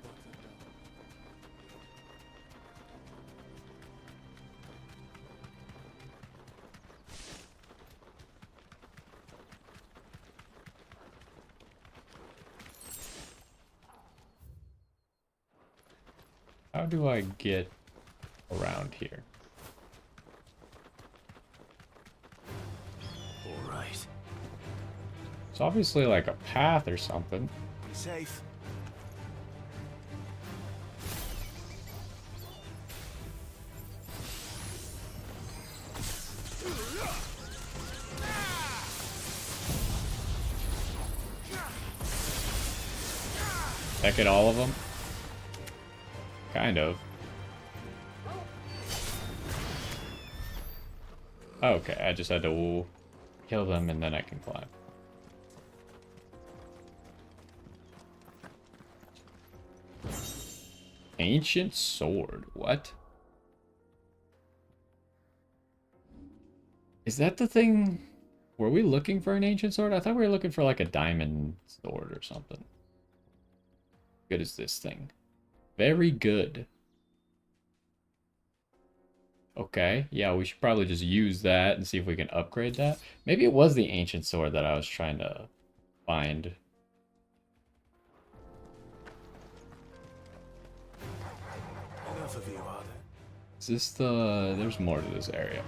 How do I get around here? Alright. It's obviously like a path or something. Be safe. Heck at all of them? Kind of. Okay, I just had to kill them and then I can climb. Ancient sword. What? Is that the thing? Were we looking for an ancient sword? I thought we were looking for like a diamond sword or something. Good is this thing? Very good. Okay, yeah, we should probably just use that and see if we can upgrade that. Maybe it was the ancient sword that I was trying to find. Enough of you, are there? Is this the... There's more to this area.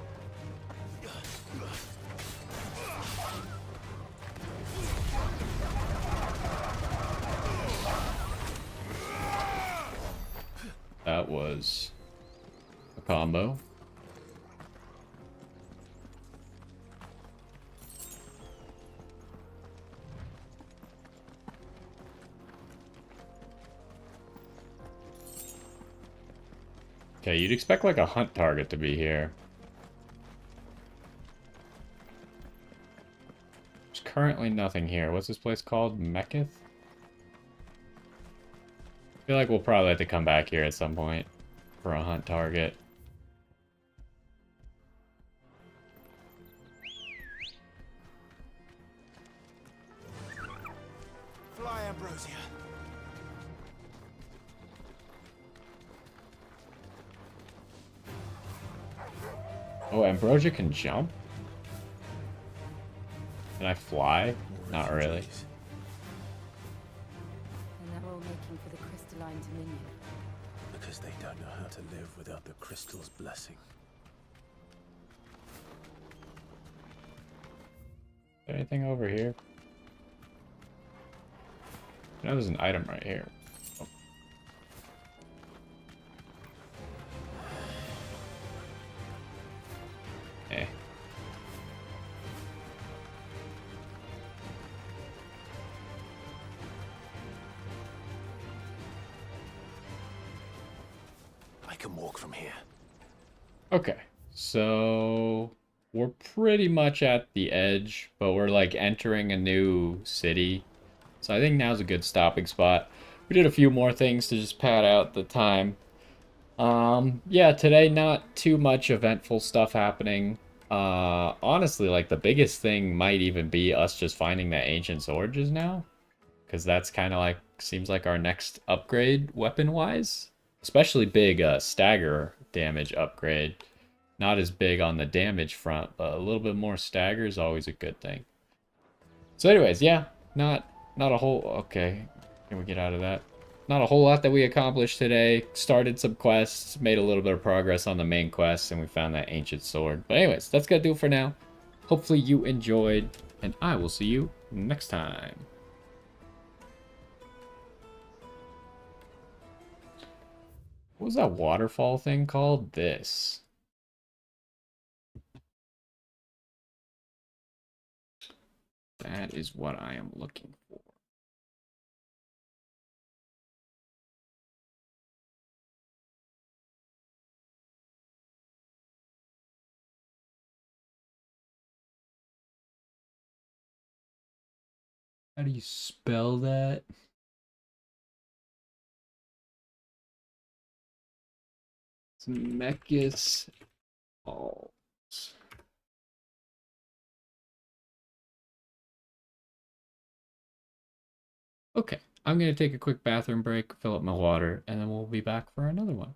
That was a combo. Okay, you'd expect like a hunt target to be here. There's currently nothing here. What's this place called? Mekith? I feel like we'll probably have to come back here at some point for a hunt target. Fly, Ambrosia. Oh, Ambrosia can jump? Can I fly? Not really. And they're all making for the crystalline dominion. Because they don't know how to live without the crystal's blessing. Is there anything over here? I know there's an item right here. Oh. Eh. I can walk from here. Okay, so we're pretty much at the edge, but we're like entering a new city. So I think now's a good stopping spot. We did a few more things to just pad out the time. Yeah, today not too much eventful stuff happening. Honestly, like the biggest thing might even be us just finding that ancient sword just now. Because that's kind of like, seems like our next upgrade weapon-wise. Especially big stagger damage upgrade. Not as big on the damage front, but a little bit more stagger is always a good thing. So anyways, yeah, not a whole, okay, can we get out of that? Not a whole lot that we accomplished today. Started some quests, made a little bit of progress on the main quest, and we found that ancient sword. But anyways, that's gonna do it for now. Hopefully you enjoyed, and I will see you next time. What was that waterfall thing called? This. That is what I am looking for. How do you spell that? It's Mechus Falls. Okay, I'm going to take a quick bathroom break, fill up my water, and then we'll be back for another one.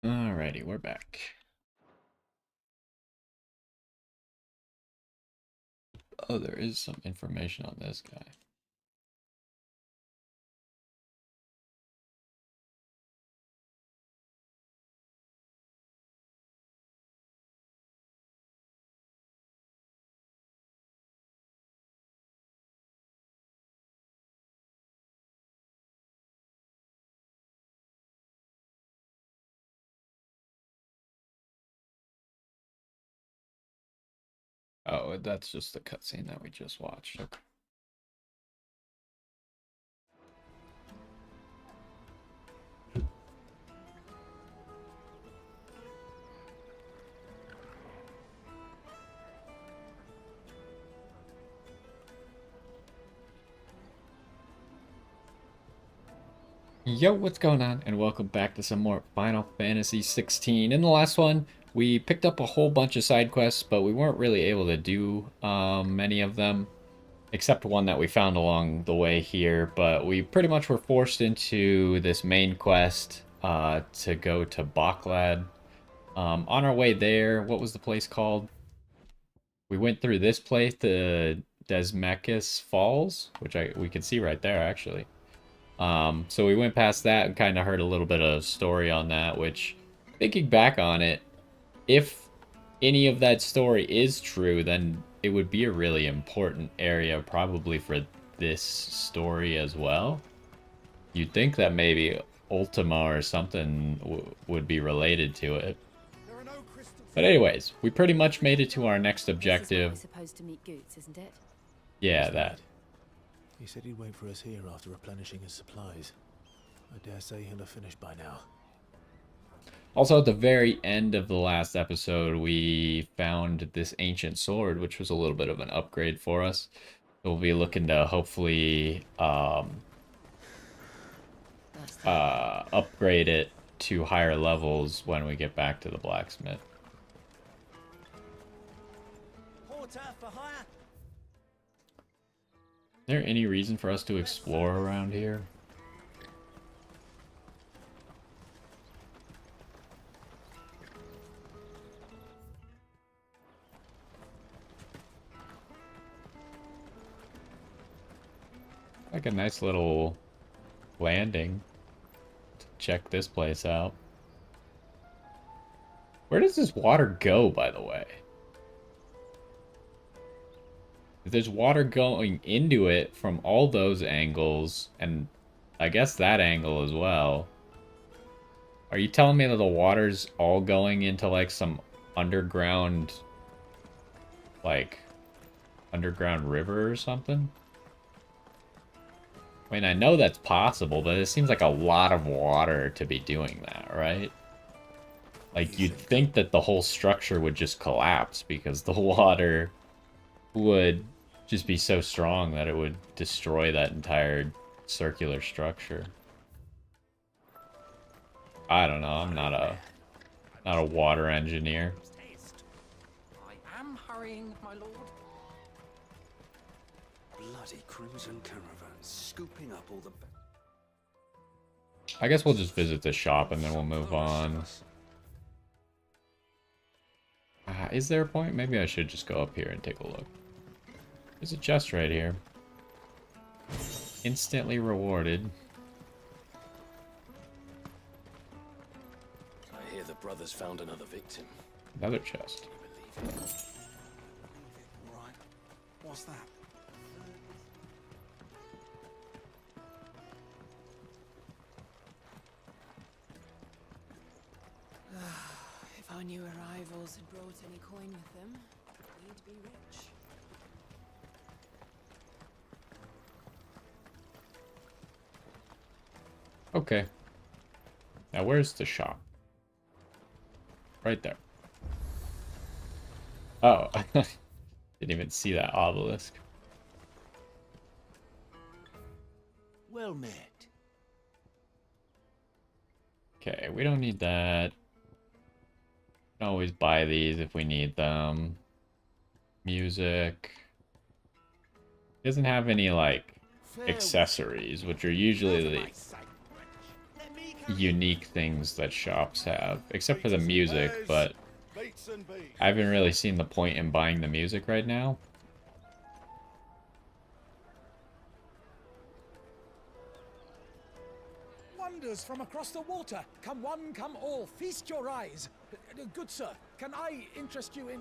Alrighty, we're back. Oh, there is some information on this guy. Oh, that's just the cutscene that we just watched. Okay. Yo, what's going on? And welcome back to some more Final Fantasy XVI. In the last one, we picked up a whole bunch of side quests, but we weren't really able to do many of them, except one that we found along the way here. But we pretty much were forced into this main quest to go to Baklad. On our way there, what was the place called? We went through this place, the Desmekis Falls, which we can see right there, actually. So we went past that and kind of heard a little bit of story on that, which, thinking back on it, if any of that story is true, then it would be a really important area probably for this story as well. You'd think that maybe Ultima or something would be related to it. But anyways, we pretty much made it to our next objective. We're supposed to meet Goots, isn't it? Yeah, that. He said he'd wait for us here after replenishing his supplies. I dare say he'll have finished by now. Also, at the very end of the last episode, we found this ancient sword, which was a little bit of an upgrade for us. We'll be looking to hopefully upgrade it to higher levels when we get back to the blacksmith. Is there any reason for us to explore around here? Like a nice little landing to check this place out. Where does this water go, by the way? If there's water going into it from all those angles, and I guess that angle as well, are you telling me that the water's all going into like some underground, underground river or something? I mean, I know that's possible, but it seems like a lot of water to be doing that, right? Like, you'd think that the whole structure would just collapse because the water would just be so strong that it would destroy that entire circular structure. I don't know. I'm not a water engineer. I am hurrying, my lord. Bloody crimson caravans scooping up all the... I guess we'll just visit the shop and then we'll move on. Is there a point? Maybe I should just go up here and take a look. There's a chest right here. Instantly rewarded. I hear the brothers found another victim. Another chest. Right. What's that? If our new arrivals had brought any coin with them, we'd be rich. Okay. Now where's the shop? Right there. Oh, didn't even see that obelisk. Well met. Okay, we don't need that. We can always buy these if we need them. Music. Doesn't have any, like, accessories, which are usually the unique things that shops have, except for the music, but I haven't really seen the point in buying the music right now. Wonders from across the water. Come one, come all. Feast your eyes. Good sir, can I interest you in...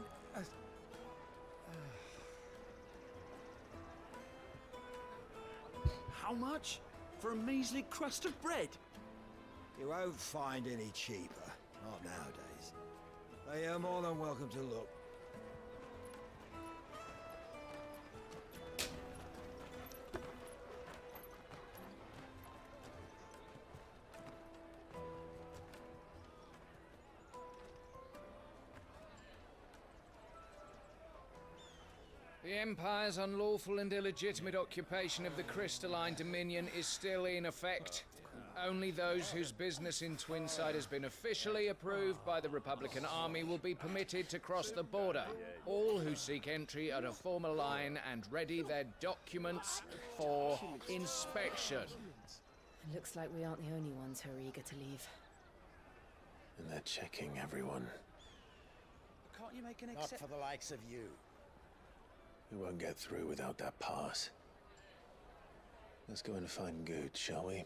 How much? For a measly crust of bread? You won't find any cheaper. Not nowadays. But you're more than welcome to look. The Empire's unlawful and illegitimate occupation of the Crystalline Dominion is still in effect. Only those whose business in Twinside has been officially approved by the Republican Army will be permitted to cross the border. All who seek entry are to form a line and ready their documents for inspection. It looks like we aren't the only ones who are eager to leave. And they're checking everyone. Can't you make an Not for the likes of you. We won't get through without that pass. Let's go and find Good, shall we?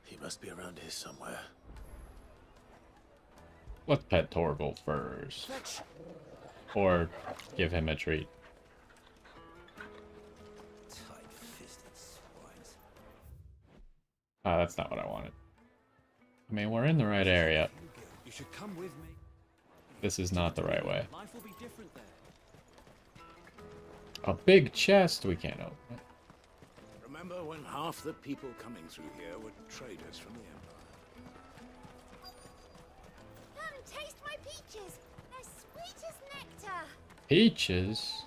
He must be around here somewhere. Let's pet Torval first. Or give him a treat. Ah, that's not what I wanted. I mean, we're in the right area. You should come with me. This is not the right way. Life will be different there. A big chest, we can't open it. Remember when half the people coming through here were traders from the Empire? Come, taste my peaches. They're sweet as nectar. Peaches?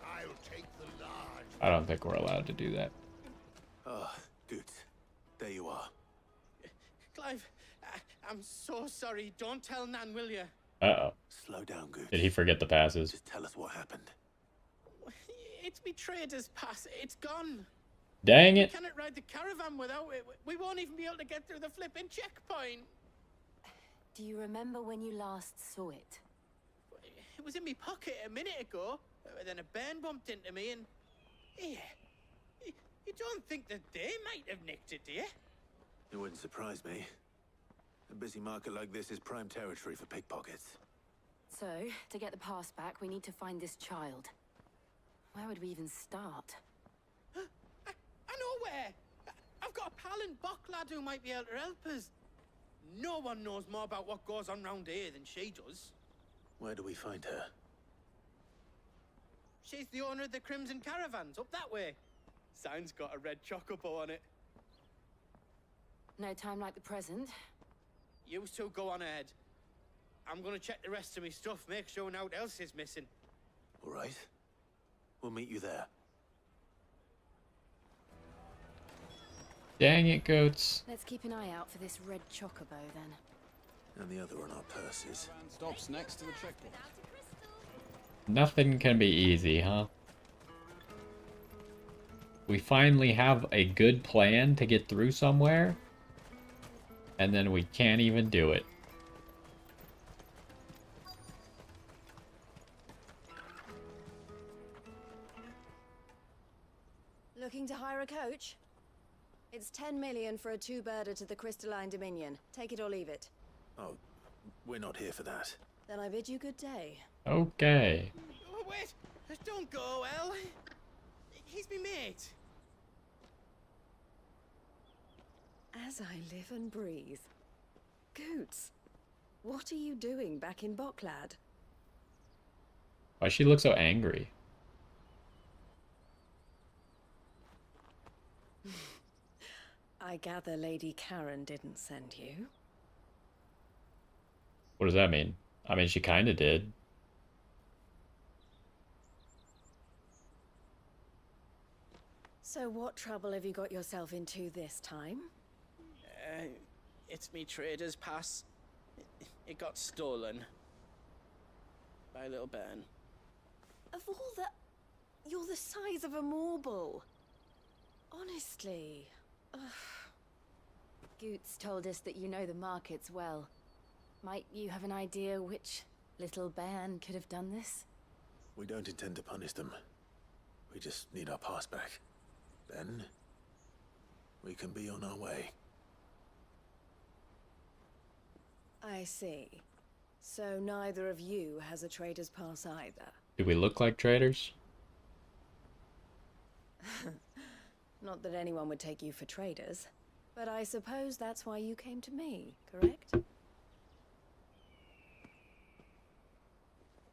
I'll take the large. I don't think we're allowed to do that. Oh, Good. There you are. Clive, I'm so sorry. Don't tell Nan, will you? Uh-oh. Slow down, Good. Did he forget the passes? Just tell us what happened. It's me trader's pass. It's gone. Dang it. We cannot ride the caravan without it. We won't even be able to get through the flipping checkpoint. Do you remember when you last saw it? It was in my pocket a minute ago. Then a bairn bumped into me and... Yeah. You don't think that they might have nicked it, do you? It wouldn't surprise me. A busy market like this is prime territory for pickpockets. So, to get the pass back, we need to find this child. Where would we even start? I know where! I've got a pal in Bocklad who might be able to help us. No one knows more about what goes on round here than she does. Where do we find her? She's the owner of the Crimson Caravans, up that way. Sign's got a red chocobo on it. No time like the present. You two go on ahead. I'm gonna check the rest of my stuff, make sure no one else is missing. All right. We'll meet you there. Dang it, goats. Let's keep an eye out for this red chocobo, then. And the other on our purses. Stops next to the checkpoint. Nothing can be easy, huh? We finally have a good plan to get through somewhere, and then we can't even do it. Looking to hire a coach? It's 10 million for a two-birder to the Crystalline Dominion. Take it or leave it. Oh, we're not here for that. Then I bid you good day. Okay. Oh, wait! Don't go, El. He's me mate. As I live and breathe. Goots, what are you doing back in Bocklad? Why she look so angry? I gather Lady Karen didn't send you. What does that mean? I mean, she kind of did. So what trouble have you got yourself into this time? It's me trader's pass. It got stolen. By a little bairn. Of all the... You're the size of a marble. Honestly. Ugh. Goots told us that you know the markets well. Might you have an idea which little bairn could have done this? We don't intend to punish them. We just need our pass back. Then, we can be on our way. I see. So neither of you has a trader's pass either. Do we look like traitors? Not that anyone would take you for traders, but I suppose that's why you came to me, correct?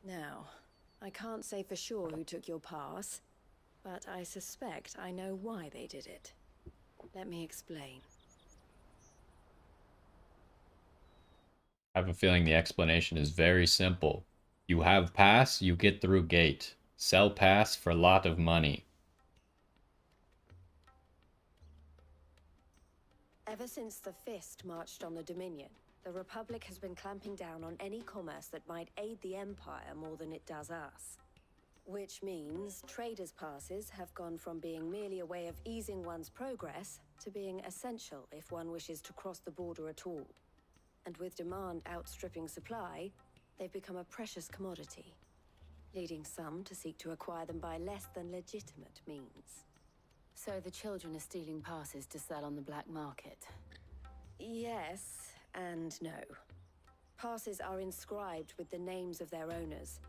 Now, I can't say for sure who took your pass, but I suspect I know why they did it. Let me explain. I have a feeling the explanation is very simple. You have pass, you get through gate. Sell pass for lot of money. Ever since the Fist marched on the Dominion, the Republic has been clamping down on any commerce that might aid the Empire more than it does us. Which means traders' passes have gone from being merely a way of easing one's progress to being essential if one wishes to cross the border at all. And with demand outstripping supply, they've become a precious commodity, leading some to seek to acquire them by less than legitimate means. So the children are stealing passes to sell on the black market? Yes and no. Passes are inscribed with the names of their owners,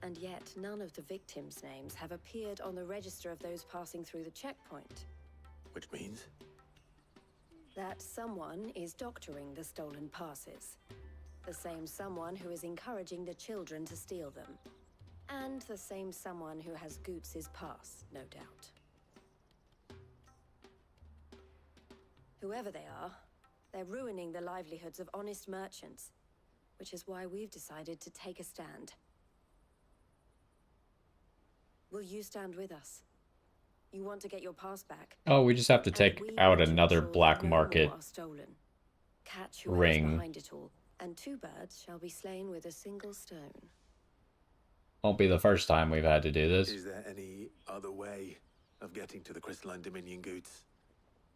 and yet none of the victims' names have appeared on the register of those passing through the checkpoint. Which means? That someone is doctoring the stolen passes. The same someone who is encouraging the children to steal them. And the same someone who has Goots's pass, no doubt. Whoever they are, they're ruining the livelihoods of honest merchants, which is why we've decided to take a stand. Will you stand with us? You want to get your pass back? Oh, we just have to take out another black market Catch ring. behind it all, and two birds shall be slain with a single stone. Won't be the first time we've had to do this. Is there any other way of getting to the Crystalline Dominion, Goots?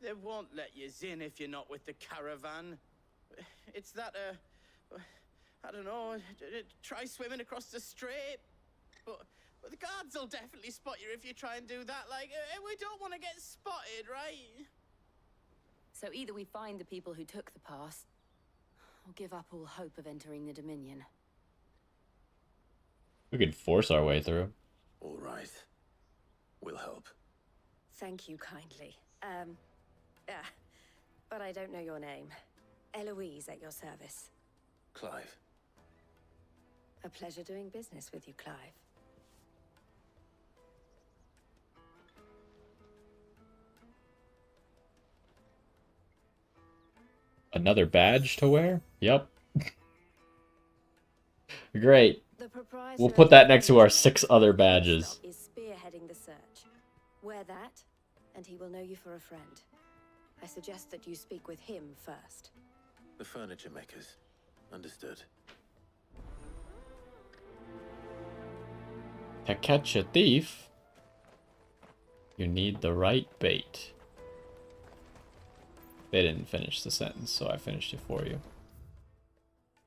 They won't let you in if you're not with the caravan. It's that, I don't know, try swimming across the strait. But the guards will definitely spot you if you try and do that. Like, we don't want to get spotted, right? So either we find the people who took the pass, or give up all hope of entering the Dominion. We could force our way through. All right. We'll help. Thank you kindly. But I don't know your name. Eloise at your service. Clive. A pleasure doing business with you, Clive. Another badge to wear? Yep. Great. We'll put that next to our 6 other badges. Is spearheading the search. Wear that, and he will know you for a friend. I suggest that you speak with him first. The furniture makers. Understood. To catch a thief, you need the right bait. They didn't finish the sentence, so I finished it for you.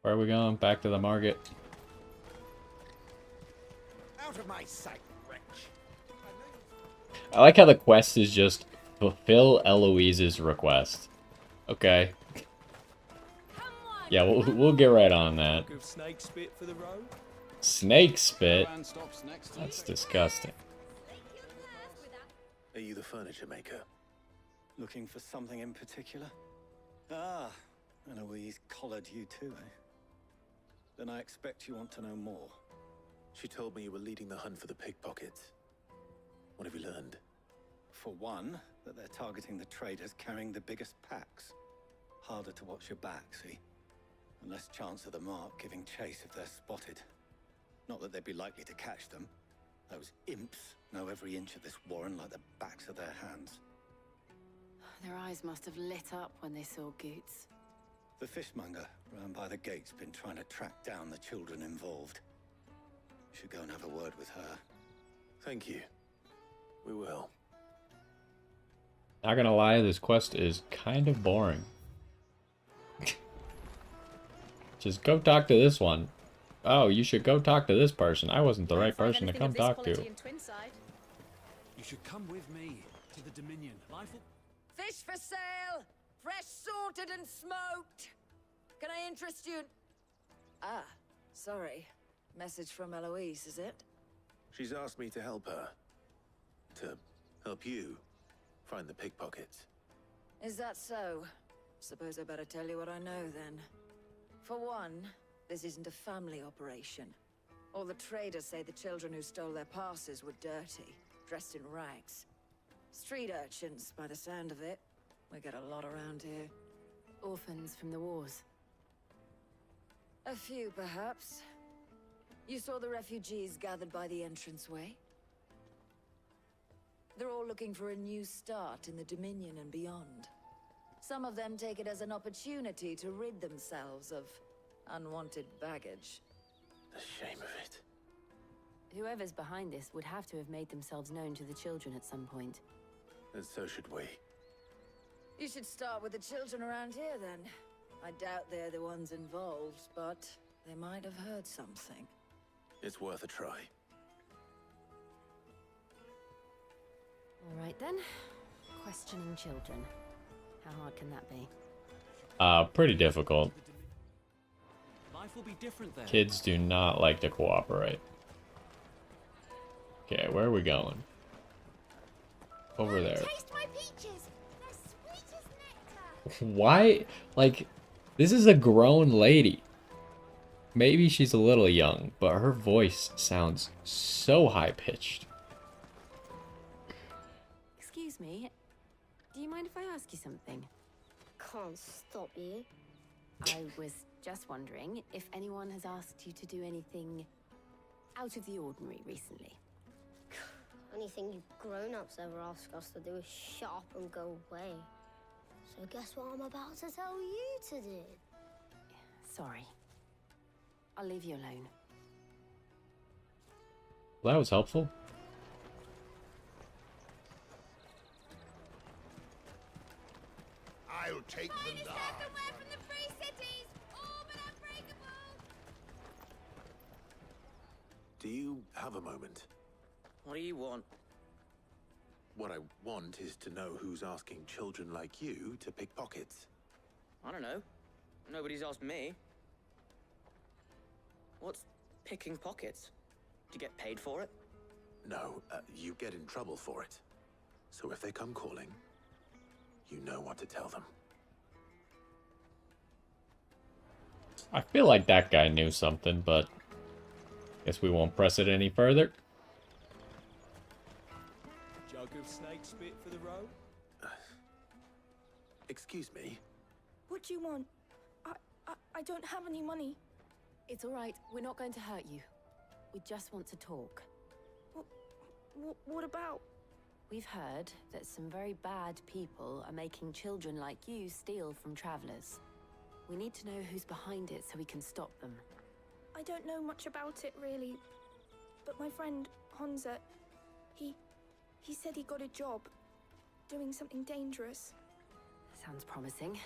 Where are we going? Back to the market. Out of my sight, wretch. I like how the quest is just fulfill Eloise's request. Okay. Yeah, we'll get right on that. Snake spit for the road? Snake spit? That's disgusting. Are you the furniture maker? Looking for something in particular? Ah, Eloise collared you too, eh? Then I expect you want to know more. She told me you were leading the hunt for the pickpockets. What have you learned? For one, that they're targeting the traders carrying the biggest packs. Harder to watch your back, see? And less chance of the mark giving chase if they're spotted. Not that they'd be likely to catch them. Those imps know every inch of this warren like the backs of their hands. Their eyes must have lit up when they saw Goots. The fishmonger round by the gate's been trying to track down the children involved. Should go and have a word with her. Thank you. We will. Not gonna lie, this quest is kind of boring. Just go talk to this one. Oh, you should go talk to this person. I wasn't the right person to come talk to. You should come with me to the Dominion. Fish for sale! Fresh sorted and smoked! Can I interest you? Ah, sorry. Message from Eloise, is it? She's asked me to help her. To help you find the pickpockets. Is that so? Suppose I better tell you what I know then. For one, this isn't a family operation. All the traders say the children who stole their passes were dirty. dressed in rags. Street urchins, by the sound of it. We get a lot around here. Orphans from the wars. A few, perhaps. You saw the refugees gathered by the entranceway? They're all looking for a new start in the Dominion and beyond. Some of them take it as an opportunity to rid themselves of unwanted baggage. The shame of it. Whoever's behind this would have to have made themselves known to the children at some point. And so should we. You should start with the children around here, then. I doubt they're the ones involved, but they might have heard something. It's worth a try. All right, then. Questioning children. How hard can that be? Pretty difficult. Life will be different then. Kids do not like to cooperate. Okay, where are we going? Over there. Taste my peaches. They're sweet as nectar. Why? Like, this is a grown lady. Maybe she's a little young, but her voice sounds so high-pitched. Excuse me. Do you mind if I ask you something? Can't stop you. I was just wondering if anyone has asked you to do anything out of the ordinary recently. Anything you grown-ups ever ask us to do is shut up and go away. So guess what I'm about to tell you to do? Sorry. I'll leave you alone. Well, that was helpful. I'll take the large. From the free cities, all but unbreakable. Do you have a moment? What do you want? What I want is to know who's asking children like you to pick pockets. I don't know. Nobody's asked me. What's picking pockets? Do you get paid for it? No, you get in trouble for it. So if they come calling, you know what to tell them. I feel like that guy knew something, but guess we won't press it any further. Jug of snake spit for the road? Excuse me? What do you want? I don't have any money. It's all right. We're not going to hurt you. We just want to talk. What about? We've heard that some very bad people are making children like you steal from travelers. We need to know who's behind it so we can stop them. I don't know much about it, really. But my friend, Honza, he said he got a job doing something dangerous. Sounds promising.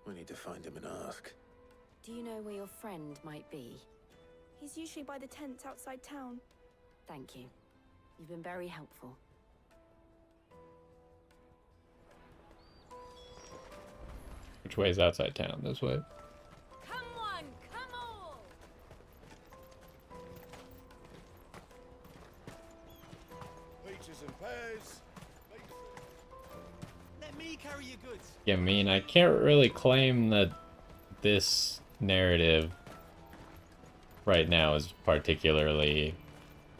We need to find him and ask. Do you know where your friend might be? He's usually by the tents outside town. Thank you. You've been very helpful. Which way is outside town? This way? Come on, come on! Peaches and pears. Let me carry your goods. Yeah, I mean, I can't really claim that this narrative right now is particularly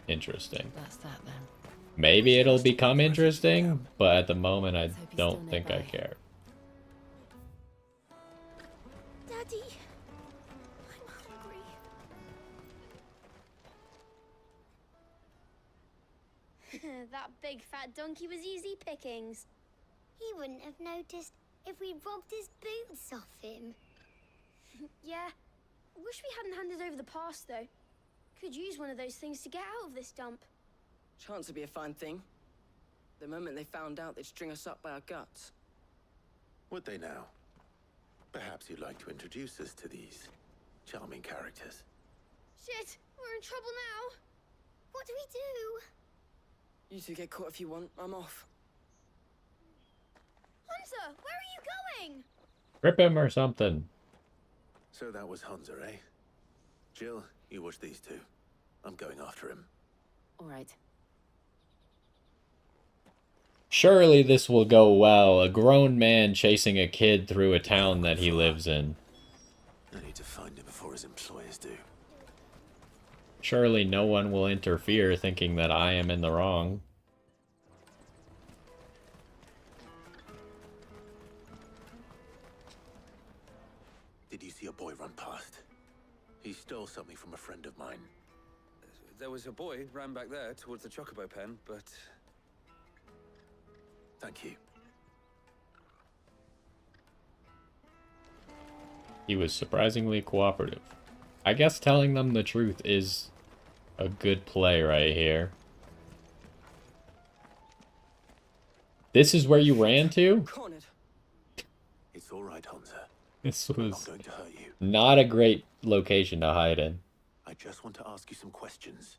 interesting. That's that then. Maybe it'll become interesting, but at the moment I don't think I care. Daddy, I'm hungry. That big fat donkey was easy pickings. He wouldn't have noticed if we'd robbed his boots off him. Yeah. Wish we hadn't handed over the pass, though. Could use one of those things to get out of this dump. Chance would be a fine thing. The moment they found out, they'd string us up by our guts. Would they now? Perhaps you'd like to introduce us to these charming characters. Shit, we're in trouble now. What do we do? You two get caught if you want. I'm off. Hunter, where are you going? Rip him or something. So that was Hunza, eh? Jill, you watch these two. I'm going after him. All right. Surely this will go well. A grown man chasing a kid through a town that he lives in. I need to find him before his employers do. Surely no one will interfere thinking that I am in the wrong. Did you see a boy run past? He stole something from a friend of mine. There was a boy ran back there towards the Chocobo pen, but... Thank you. He was surprisingly cooperative. I guess telling them the truth is a good play right here. This is where you ran to? It's all right, Hansa. This I'm was not going to hurt you. not a great location to hide in. I just want to ask you some questions.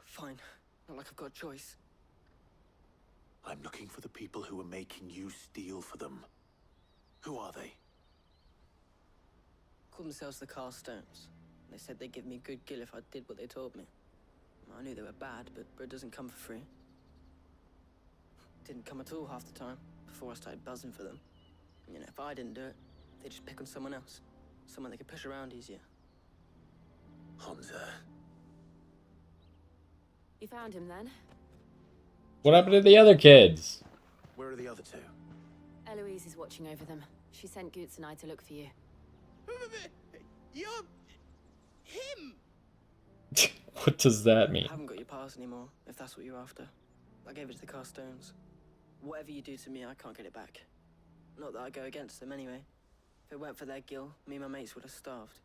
Fine. Not like I've got a choice. I'm looking for the people who are making you steal for them. Who are they? Call themselves the Carstones. They said they'd give me good gill if I did what they told me. I knew they were bad, but bread doesn't come for free. Didn't come at all half the time, before I started buzzing for them. You know, if I didn't do it, they'd just pick on someone else. Someone they could push around easier. Hansa. You found him then? What happened to the other kids? Where are the other two? Eloise is watching over them. She sent Goots and I to look for you. You're... him! What does that mean? I haven't got your pass anymore, if that's what you're after. I gave it to the Carstones. Whatever you do to me, I can't get it back. Not that I go against them anyway. If it weren't for their gill, me and my mates would have starved.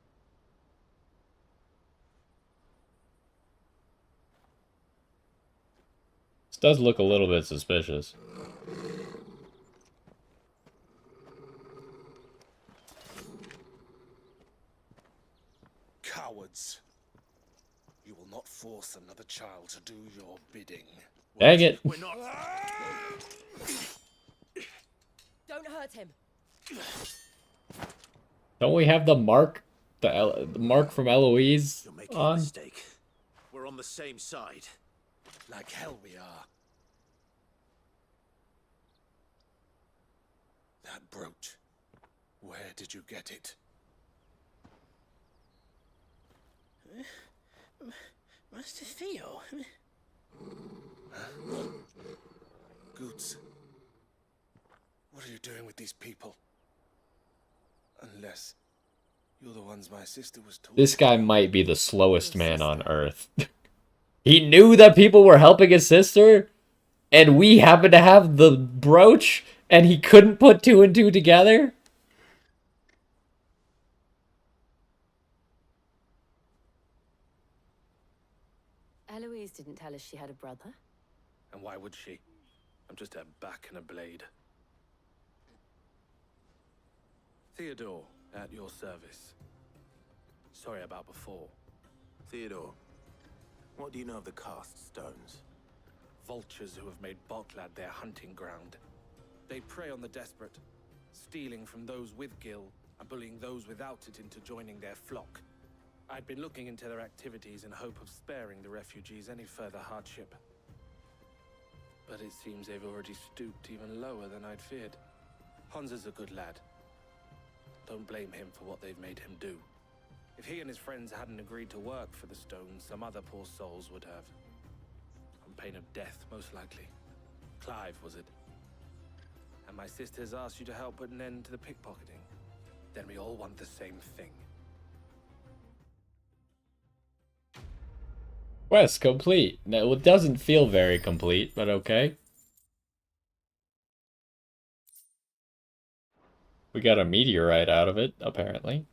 This does look a little bit suspicious. Cowards. You will not force another child to do your bidding. Dang it. We're not... Don't hurt him. Don't we have the mark? The mark from Eloise You're making on? a mistake. We're on the same side. Like hell we are. That brooch. Where did you get it? Master Theo. Goots. What are you doing with these people? Unless you're the ones my sister was talking. This guy might be the slowest man on Earth. He knew that people were helping his sister, and we happened to have the brooch, and he couldn't put two and two together? Eloise didn't tell us she had a brother. And why would she? I'm just a back and a blade. Theodore, at your service. Sorry about before. Theodore, what do you know of the cast stones? Vultures who have made Boklad their hunting ground. They prey on the desperate, stealing from those with gill and bullying those without it into joining their flock. I'd been looking into their activities in hope of sparing the refugees any further hardship. But it seems they've already stooped even lower than I'd feared. Hansa's a good lad. Don't blame him for what they've made him do. If he and his friends hadn't agreed to work for the stones, some other poor souls would have. On pain of death, most likely. Clive, was it? And my sisters asked you to help put an end to the pickpocketing. Then we all want the same thing. Quest complete. No, it doesn't feel very complete, but okay. We got a meteorite out of it, apparently.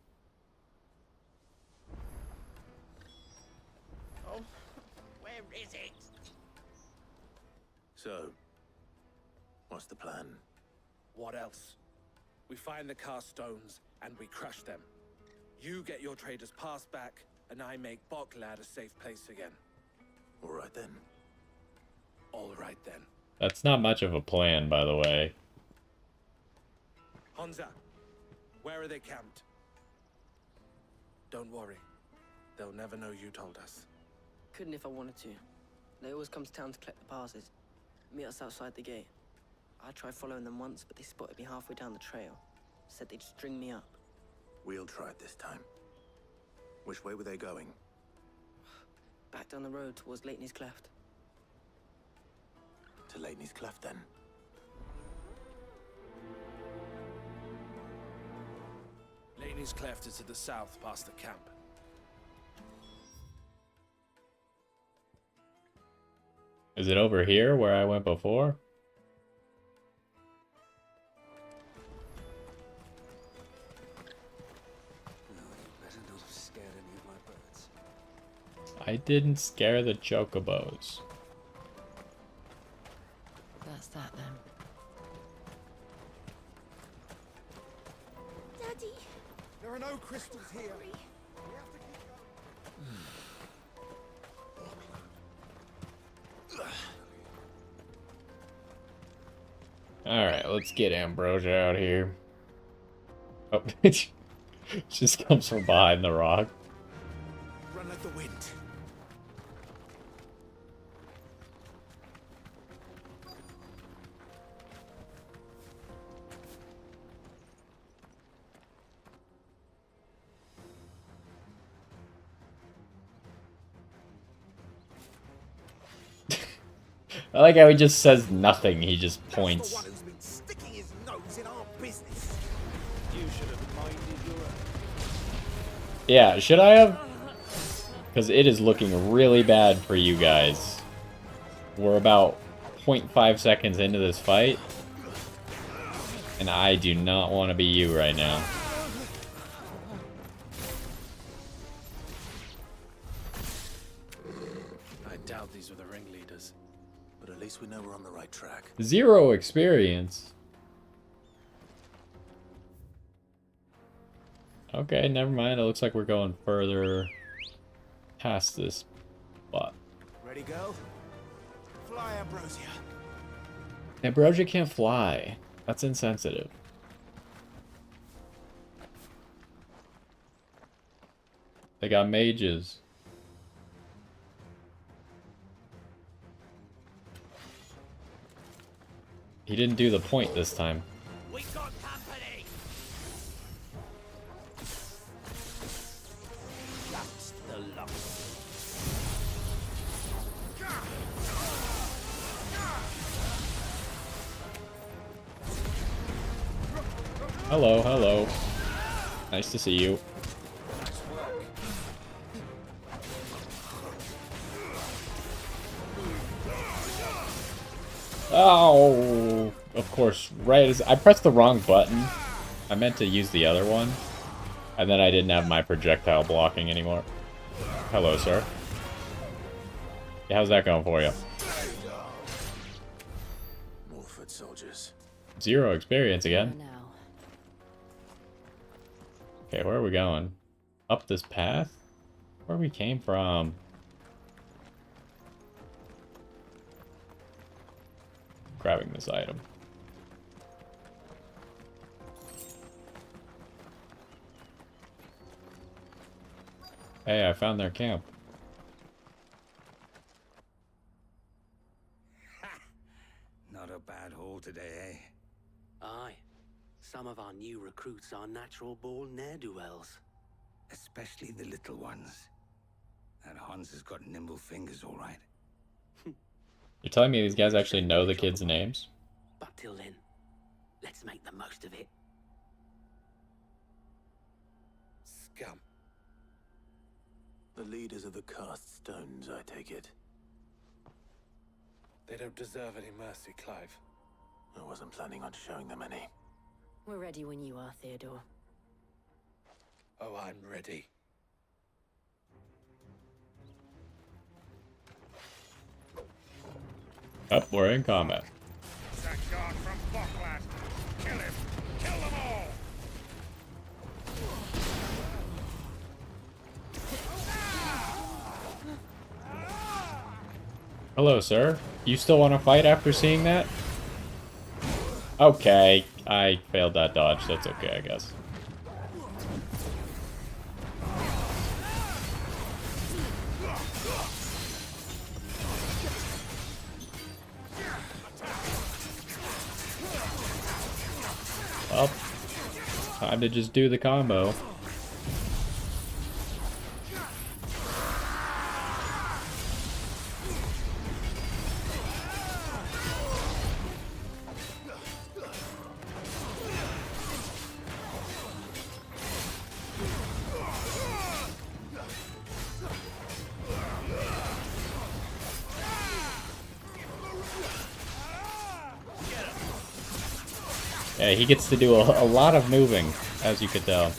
Oh, where is it? So, what's the plan? What else? We find the cast stones and we crush them. You get your trader's pass back, and I make Boklad a safe place again. All right then. All right then. That's not much of a plan, by the way. Hansa, where are they camped? Don't worry. They'll never know you told us. Couldn't if I wanted to. They always come to town to collect the passes. Meet us outside the gate. I tried following them once, but they spotted me halfway down the trail. Said they'd string me up. We'll try it this time. Which way were they going? Back down the road towards Leitney's Cleft. To Leitney's Cleft, then. Bailey's Cleft is to the south past the camp. Is it over here where I went before? I didn't scare the chocobos. That's that then. Daddy! There are no crystals here. Alright, let's get Ambrosia out here. Oh, it just comes from behind the rock. Run like the wind. I like how he just says nothing, he just points. The one who's been sticking his nose in our business. You should have minded your own. Yeah, should I have? Because it is looking really bad for you guys. We're about 0.5 seconds into this fight. And I do not want to be you right now. I doubt these were the ringleaders. But at least we know we're on the right track. 0 experience. Okay, never mind. It looks like we're going further past this spot. Ready, go? Fly, Ambrosia. Ambrosia can't fly. That's insensitive. They got mages. He didn't do the point this time. We got company. That's the luck. Hello, hello. Nice to see you. Oh, of course, right as I pressed the wrong button. I meant to use the other one. And then I didn't have my projectile blocking anymore. Hello, sir. Yeah, how's that going for you? More foot soldiers. 0 experience again. Okay, where are we going? Up this path? Where we came from? Grabbing this item. Hey, I found their camp. Not a bad haul today, eh? Aye. Some of our new recruits are natural-born ne'er-do-wells. Especially the little ones. That Hans has got nimble fingers, all right. You're telling me these guys actually know the kids' names? But till then, let's make the most of it. Scum. The leaders of the cast stones, I take it. They don't deserve any mercy, Clive. I wasn't planning on showing them any. We're ready when you are, Theodore. Oh, I'm ready. Oh, we're in combat. That guard from Bocklad. Kill him. Kill them all. Hello, sir. You still want to fight after seeing that? Okay, I failed that dodge. That's okay, I guess. Well, time to just do the combo. Yeah, he gets to do a lot of moving, as you could tell.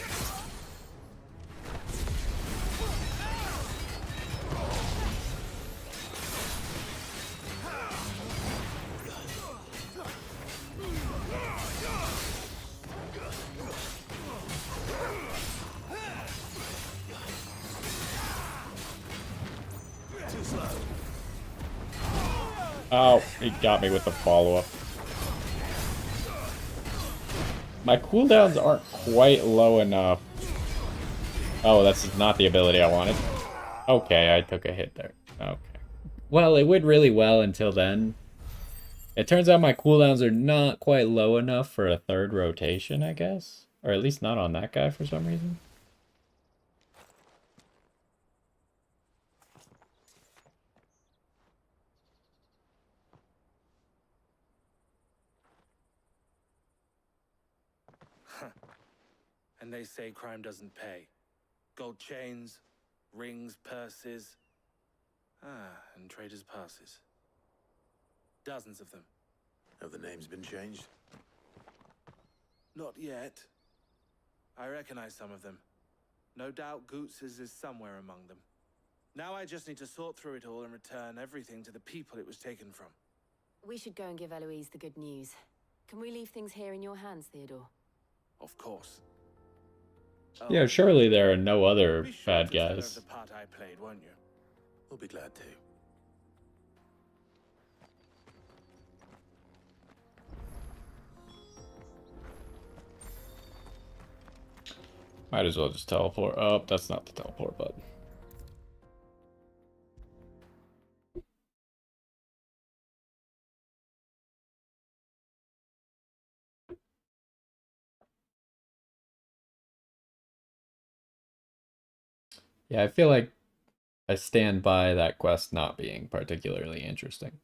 Oh, he got me with the follow-up. My cooldowns aren't quite low enough. Oh, that's not the ability I wanted. Okay, I took a hit there. Okay. Well, it went really well until then. It turns out my cooldowns are not quite low enough for a third rotation, I guess. Or at least not on that guy for some reason. And they say crime doesn't pay. Gold chains, rings, purses. And traders' passes. Dozens of them. Have the names been changed? Not yet. I recognize some of them. No doubt Goots's is somewhere among them. Now I just need to sort through it all and return everything to the people it was taken from. We should go and give Eloise the good news. Can we leave things here in your hands, Theodore? Of course. Yeah, surely there are no other bad Tell her of guys. the part I played, won't you? We'll be glad to. Might as well just teleport. Oh, that's not the teleport button. Yeah, I feel like I stand by that quest not being particularly interesting.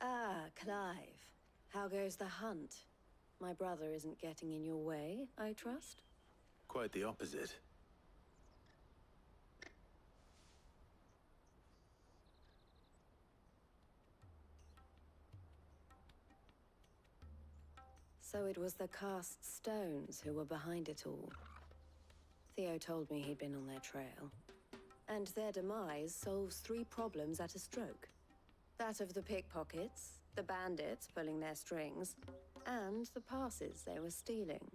Ah, Clive. How goes the hunt? My brother isn't getting in your way, I trust? Quite the opposite. So it was the cast stones who were behind it all. Theo told me he'd been on their trail. And their demise solves 3 problems at a stroke. That of the pickpockets, the bandits pulling their strings, and the passes they were stealing.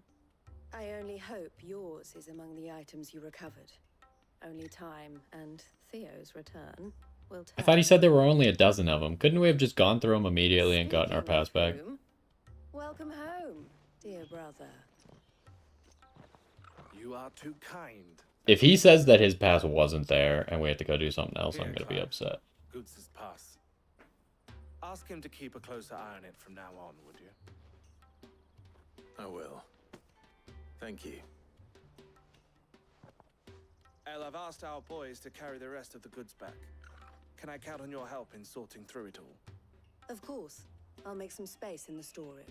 I only hope yours is among the items you recovered. Only time and Theo's return will tell. I thought he said there were only a dozen of them. Couldn't we have just gone through them immediately and gotten our pass back? Welcome home, dear brother. You are too kind. If he says that his pass wasn't there and we have to go do something else, I'm going to be upset. Goots's pass. Ask him to keep a closer eye on it from now on, would you? I will. Thank you. El, I've asked our boys to carry the rest of the goods back. Can I count on your help in sorting through it all? Of course. I'll make some space in the storeroom.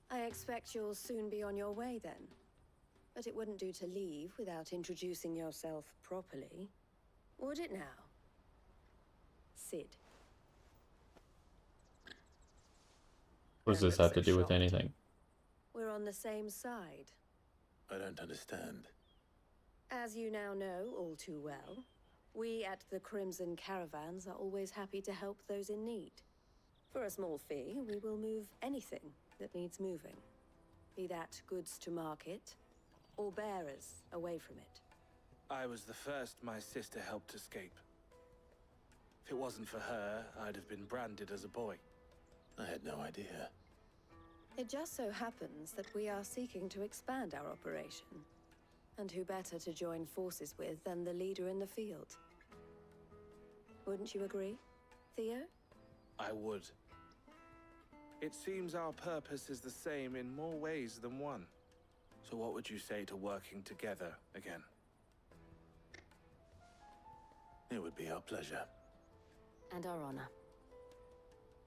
I expect you'll soon be on your way then. But it wouldn't do to leave without introducing yourself properly. Would it now? Sid. What does this have to do with anything? We're on the same side. I don't understand. As you now know all too well, we at the Crimson Caravans are always happy to help those in need. For a small fee, we will move anything that needs moving. Be that goods to market, or bearers away from it. I was the first my sister helped escape. If it wasn't for her, I'd have been branded as a boy. I had no idea. It just so happens that we are seeking to expand our operation. And who better to join forces with than the leader in the field? Wouldn't you agree, Theo? I would. It seems our purpose is the same in more ways than one. So what would you say to working together again? It would be our pleasure. And our honor.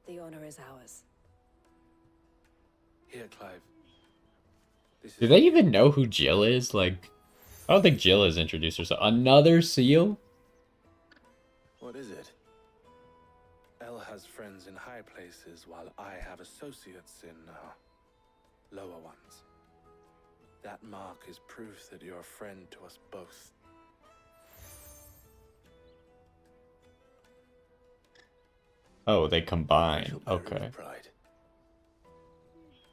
The honor is ours. Here, Clive. Do they even know who Jill is? Like, I don't think Jill has introduced herself. Another seal? What is it? Elle has friends in high places, while I have associates in lower ones. That mark is proof that you're a friend to us both. Oh, they combine. Okay.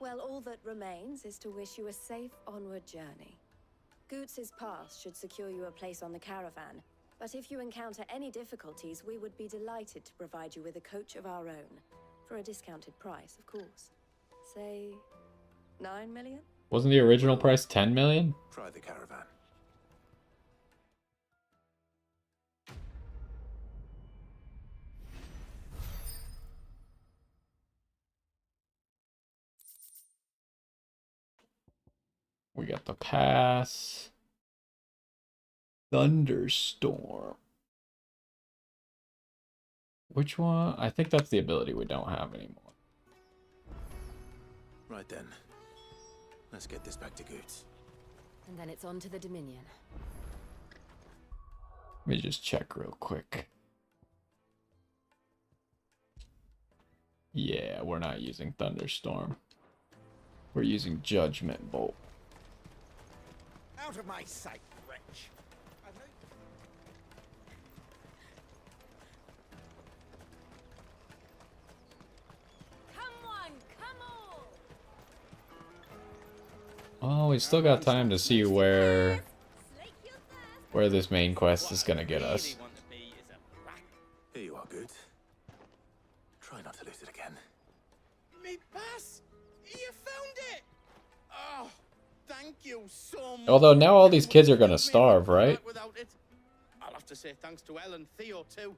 Well, all that remains is to wish you a safe onward journey. Goots's pass should secure you a place on the caravan, but if you encounter any difficulties, we would be delighted to provide you with a coach of our own. For a discounted price, of course. Say, 9 million? Wasn't the original price 10 million? Try the caravan. We got the pass. Thunderstorm. Which one? I think that's the ability we don't have anymore. Right then. Let's get this back to Goots. And then it's on to the Dominion. Let me just check real quick. Yeah, we're not using Thunderstorm. We're using Judgment Bolt. Out of my sight, wretch. Oh, we still got time to see where this main quest is gonna get us. Here you are, Goots. Try not to lose it again. Me pass! You found it! Oh, thank you so much. Although now all these kids are gonna starve, right? Without it, I'll have to say thanks to Elle and Theo too.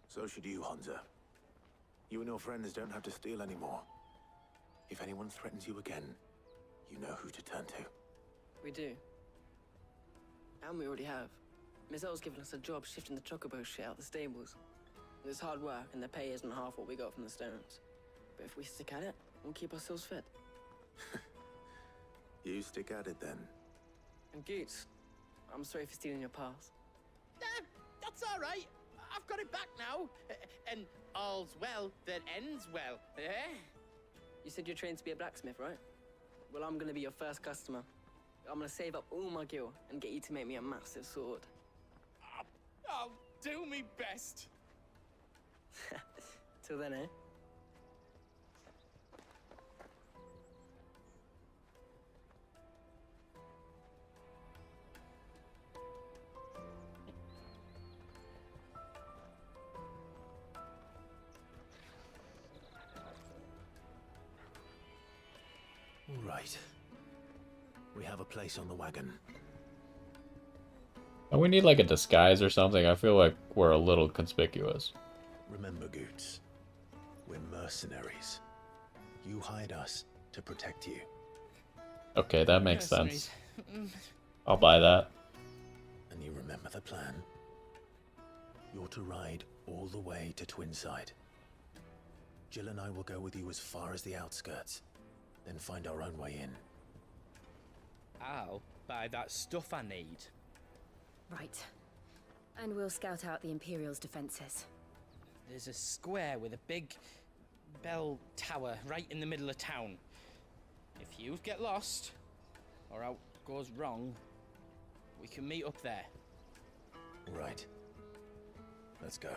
So should you, Hansa. You and your friends don't have to steal anymore. If anyone threatens you again, you know who to turn to. We do. And we already have. Miss Elle's given us a job shifting the chocobo shit out the stables. It's hard work, and the pay isn't half what we got from the stones. But if we stick at it, we'll keep ourselves fit. You stick at it then. And Goots, I'm sorry for stealing your pass. That's all right. I've got it back now. And all's well that ends well, eh? You said you're trained to be a blacksmith, right? Well, I'm gonna be your first customer. I'm gonna save up all my gil and get you to make me a massive sword. I'll do me best. Till then, eh? All right. We have a place on the wagon. And we need like a disguise or something. I feel like we're a little conspicuous. Remember, Goots, we're mercenaries. You hide us to protect you. Okay, that makes sense. I'll buy that. And you remember the plan? You're to ride all the way to Twinside. Jill and I will go with you as far as the outskirts, then find our own way in. I'll buy that stuff I need. Right. And we'll scout out the Imperial's defenses. There's a square with a big bell tower right in the middle of town. If you get lost, or out goes wrong, we can meet up there. Right. Let's go.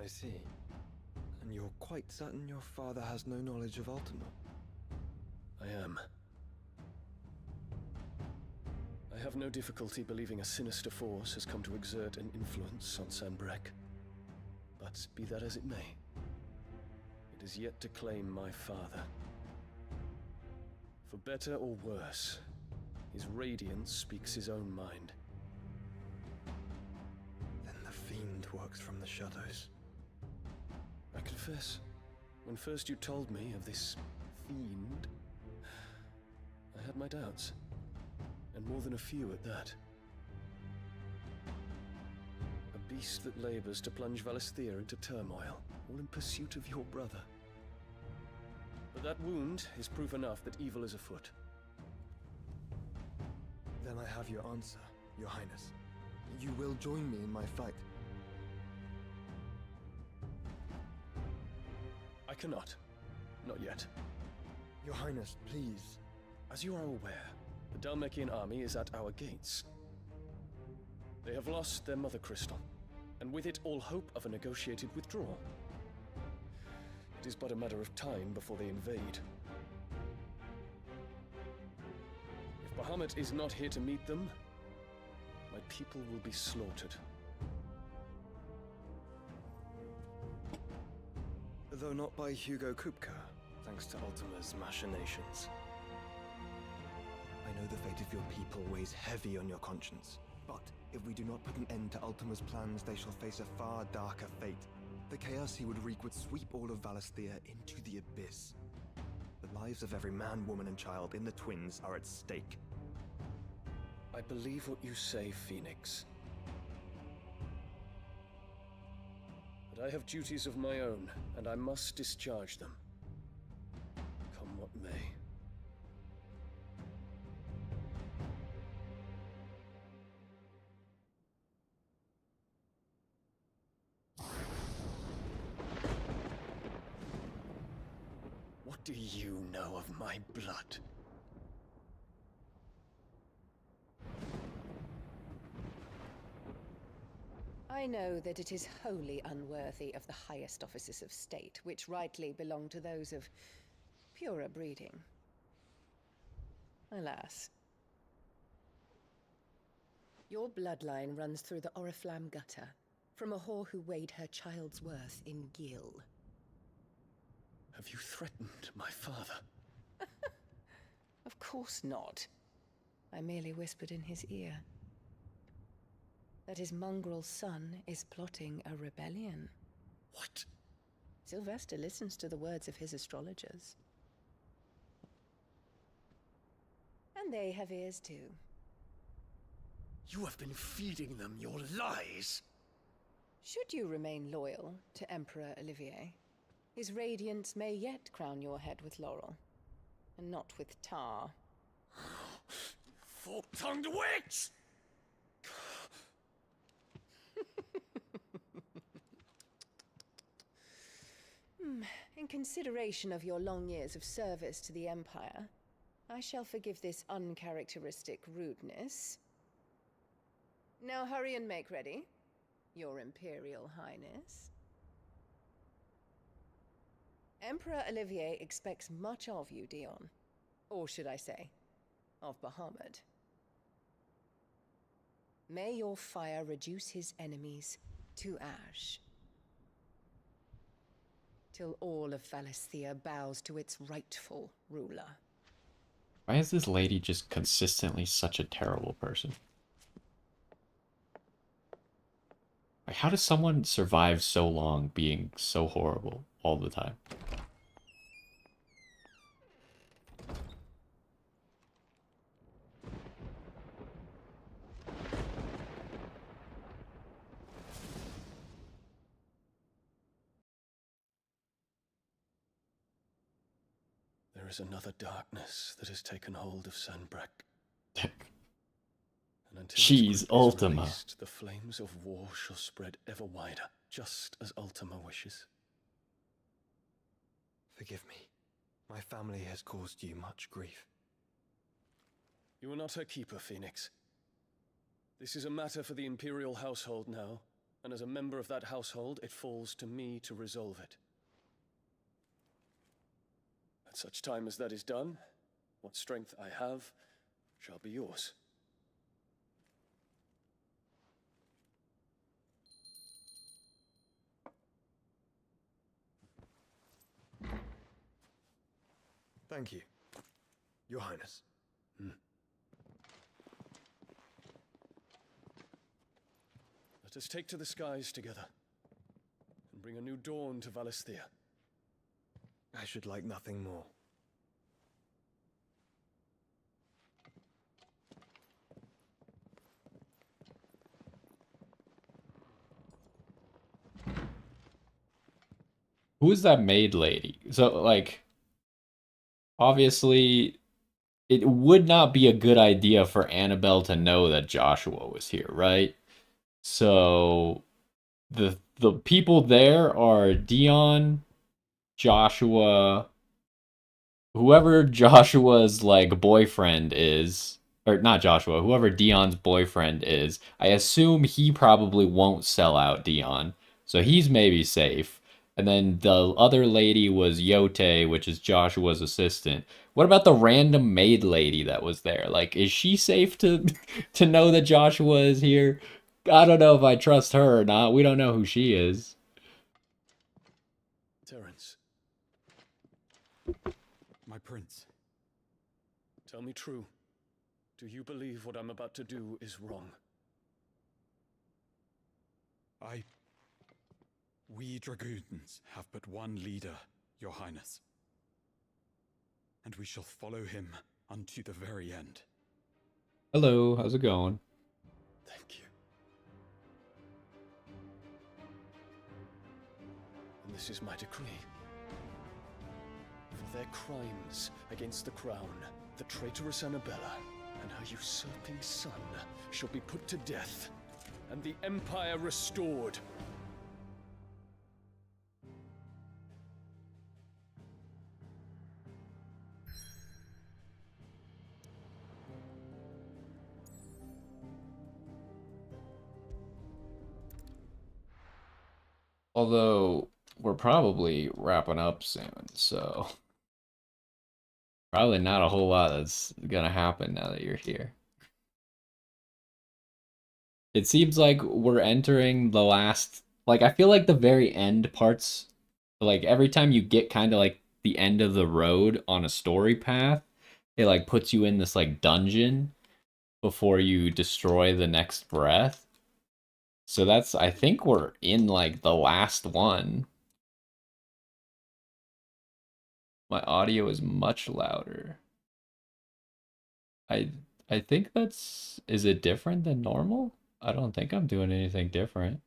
I see. And you're quite certain your father has no knowledge of Ultima? I am. I have no difficulty believing a sinister force has come to exert an influence on Sanbreque. But be that as it may, it is yet to claim my father. For better or worse, his radiance speaks his own mind. Then the fiend works from the shadows. I confess, when first you told me of this fiend, I had my doubts. And more than a few at that. A beast that labors to plunge Valisthea into turmoil, all in pursuit of your brother. But that wound is proof enough that evil is afoot. Then I have your answer, Your Highness. You will join me in my fight. I cannot. Not yet. Your Highness, please. As you are aware, the Dhalmekian army is at our gates. They have lost their mother crystal, and with it all hope of a negotiated withdrawal. It is but a matter of time before they invade. If Bahamut is not here to meet them, my people will be slaughtered. Though not by Hugo Kupka, thanks to Ultima's machinations. I know the fate of your people weighs heavy on your conscience, but if we do not put an end to Ultima's plans, they shall face a far darker fate. The chaos he would wreak would sweep all of Valisthea into the abyss. The lives of every man, woman, and child in the Twins are at stake. I believe what you say, Phoenix. But I have duties of my own, and I must discharge them. Come what may. What do you know of my blood? I know that it is wholly unworthy of the highest offices of state, which rightly belong to those of purer breeding. Alas. Your bloodline runs through the Oriflamme gutter, from a whore who weighed her child's worth in gil. Have you threatened my father? Of course not. I merely whispered in his ear that his mongrel son is plotting a rebellion. What? Sylvester listens to the words of his astrologers. And they have ears too. You have been feeding them your lies! Should you remain loyal to Emperor Olivier, his radiance may yet crown your head with laurel, and not with tar. Fork-tongued witch! In consideration of your long years of service to the Empire, I shall forgive this uncharacteristic rudeness. Now hurry and make ready, Your Imperial Highness. Emperor Olivier expects much of you, Dion. Or should I say, of Bahamut. May your fire reduce his enemies to ash, till all of Valisthea bows to its rightful ruler. Why is this lady just consistently such a terrible person? Like, how does someone survive so long being so horrible all the time? There is another darkness that has taken hold of Sanbreque. And until She's its grip is Ultima. released, the flames of war shall spread ever wider, just as Ultima wishes. Forgive me. My family has caused you much grief. You are not her keeper, Phoenix. This is a matter for the Imperial household now, and as a member of that household, it falls to me to resolve it. At such time as that is done, what strength I have shall be yours. Thank you, Your Highness. Let us take to the skies together, and bring a new dawn to Valisthea. I should like nothing more. Who is that maid lady? So, like, obviously, it would not be a good idea for Annabelle to know that Joshua was here, right? So, the people there are Dion, Joshua, whoever Joshua's, like, boyfriend is, or not Joshua, whoever Dion's boyfriend is. I assume he probably won't sell out Dion, so he's maybe safe. And then the other lady was Yote, which is Joshua's assistant. What about the random maid lady that was there? Like, is she safe to to know that Joshua is here? I don't know if I trust her or not. We don't know who she is. Terence, My prince. tell me true. Do you believe what I'm about to do is wrong? We dragoons have but one leader, Your Highness. And we shall follow him unto the very end. Hello, how's it going? Thank you. And this is my decree. For their crimes against the crown, the traitorous Annabella and her usurping son shall be put to death, and the Empire restored. Although, we're probably wrapping up soon, so probably not a whole lot that's gonna happen now that you're here. It seems like we're entering the last, like, I feel like the very end parts, like, every time you get kind of like the end of the road on a story path, it like puts you in this like dungeon before you destroy the next breath. So that's, I think we're in like the last one. My audio is much louder. I think that's, is it different than normal? I don't think I'm doing anything different.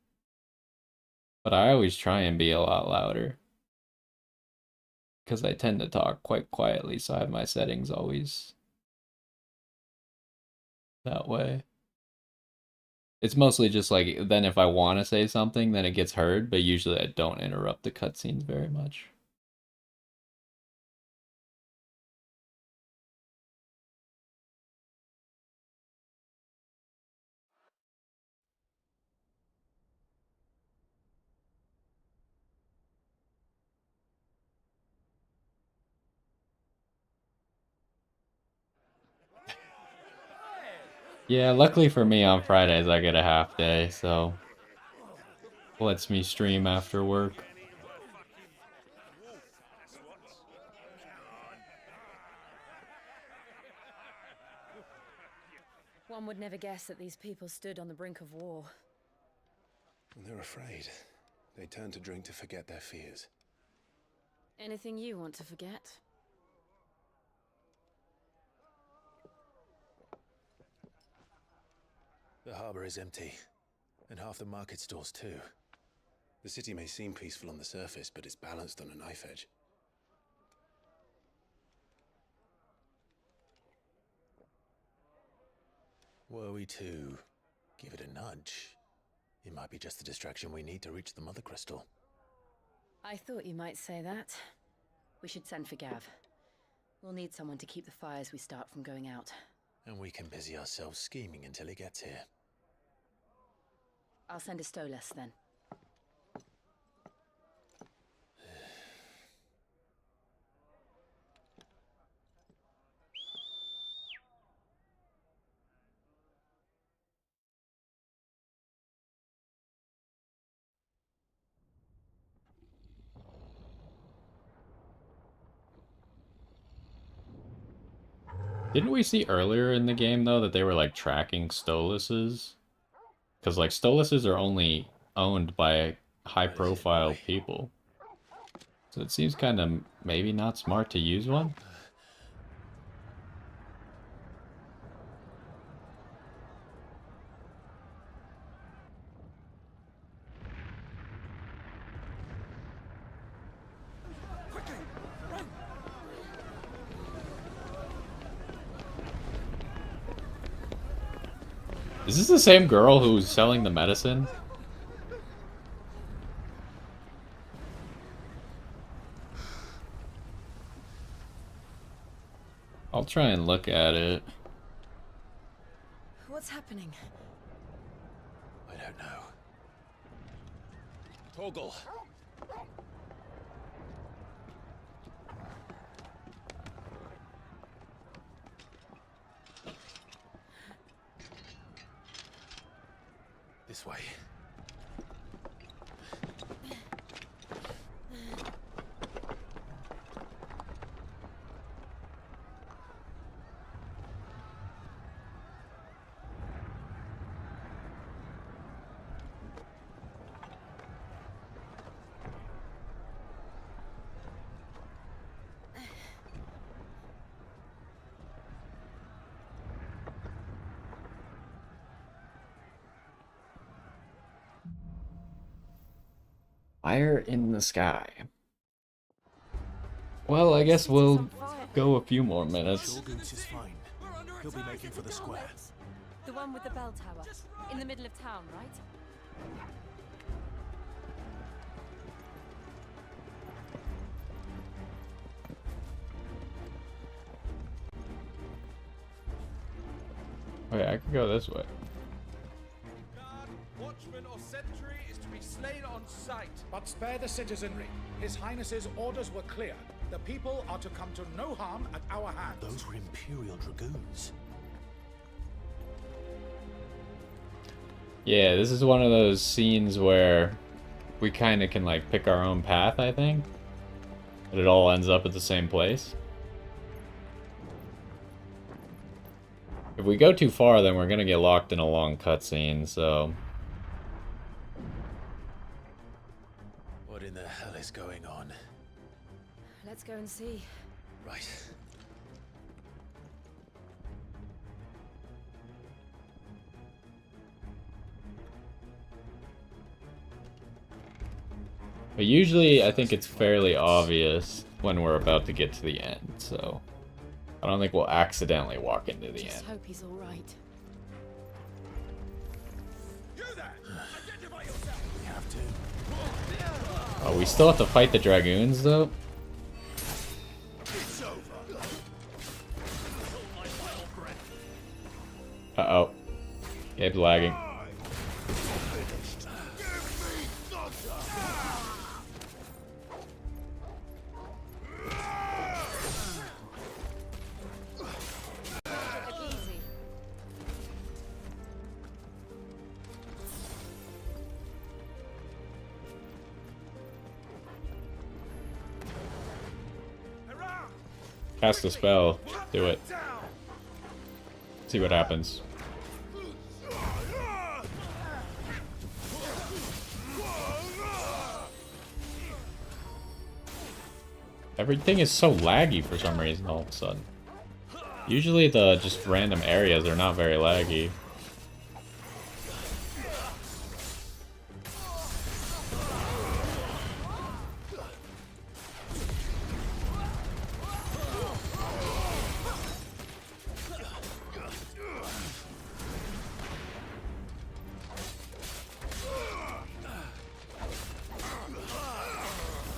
But I always try and be a lot louder, because I tend to talk quite quietly, so I have my settings always that way. It's mostly just like, then if I want to say something, then it gets heard, but usually I don't interrupt the cutscenes very much. Yeah, luckily for me on Fridays I get a half day, so lets me stream after work. One would never guess that these people stood on the brink of war. They're afraid. They turn to drink to forget their fears. Anything you want to forget? The harbor is empty, and half the market stalls too. The city may seem peaceful on the surface, but it's balanced on a knife edge. Were we to give it a nudge, it might be just the distraction we need to reach the Mother Crystal. I thought you might say that. We should send for Gav. We'll need someone to keep the fires we start from going out. And we can busy ourselves scheming until he gets here. I'll send a Stolas then. Didn't we see earlier in the game, though, that they were, like, tracking Stolases? Because, like, Stolases are only owned by high-profile people. So it seems kind of maybe not smart to use one. Is this the same girl who's selling the medicine? I'll try and look at it. What's happening? I don't know. Torgal. This way. Fire in the sky. Well, I guess we'll go a few more minutes. Shorgoose is fine. He'll be making for the square. The one with the bell tower. In the middle of town, right? Wait, I could go this way. Watchman or sentry is to be slain on sight. But spare the citizenry. His Highness's orders were clear. The people are to come to no harm at our hands. Those were Imperial Dragoons. Yeah, this is one of those scenes where we kind of can like pick our own path, I think. But it all ends up at the same place. If we go too far, then we're gonna get locked in a long cutscene, so... What in the hell is going on? Let's go and see. Right. But usually, I think it's fairly obvious when we're about to get to the end, so... I don't think we'll accidentally walk into the end. Hope he's all right. We have to. Oh, we still have to fight the Dragoons, though? Uh-oh. Gabe's lagging. Cast a spell. Do it. See what happens. Everything is so laggy for some reason all of a sudden. Usually the just random areas are not very laggy.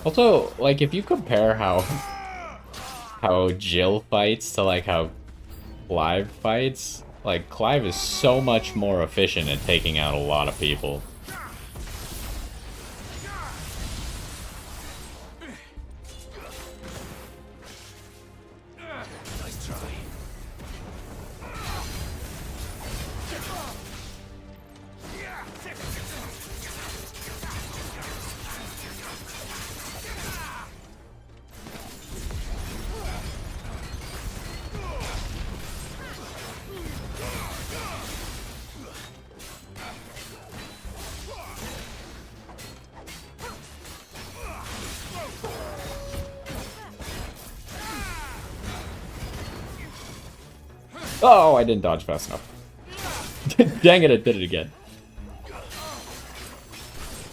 Also, like, if you compare how Jill fights to, like, how Clive fights, like, Clive is so much more efficient at taking out a lot of people. Oh, I didn't dodge fast enough. Dang it, I did it again.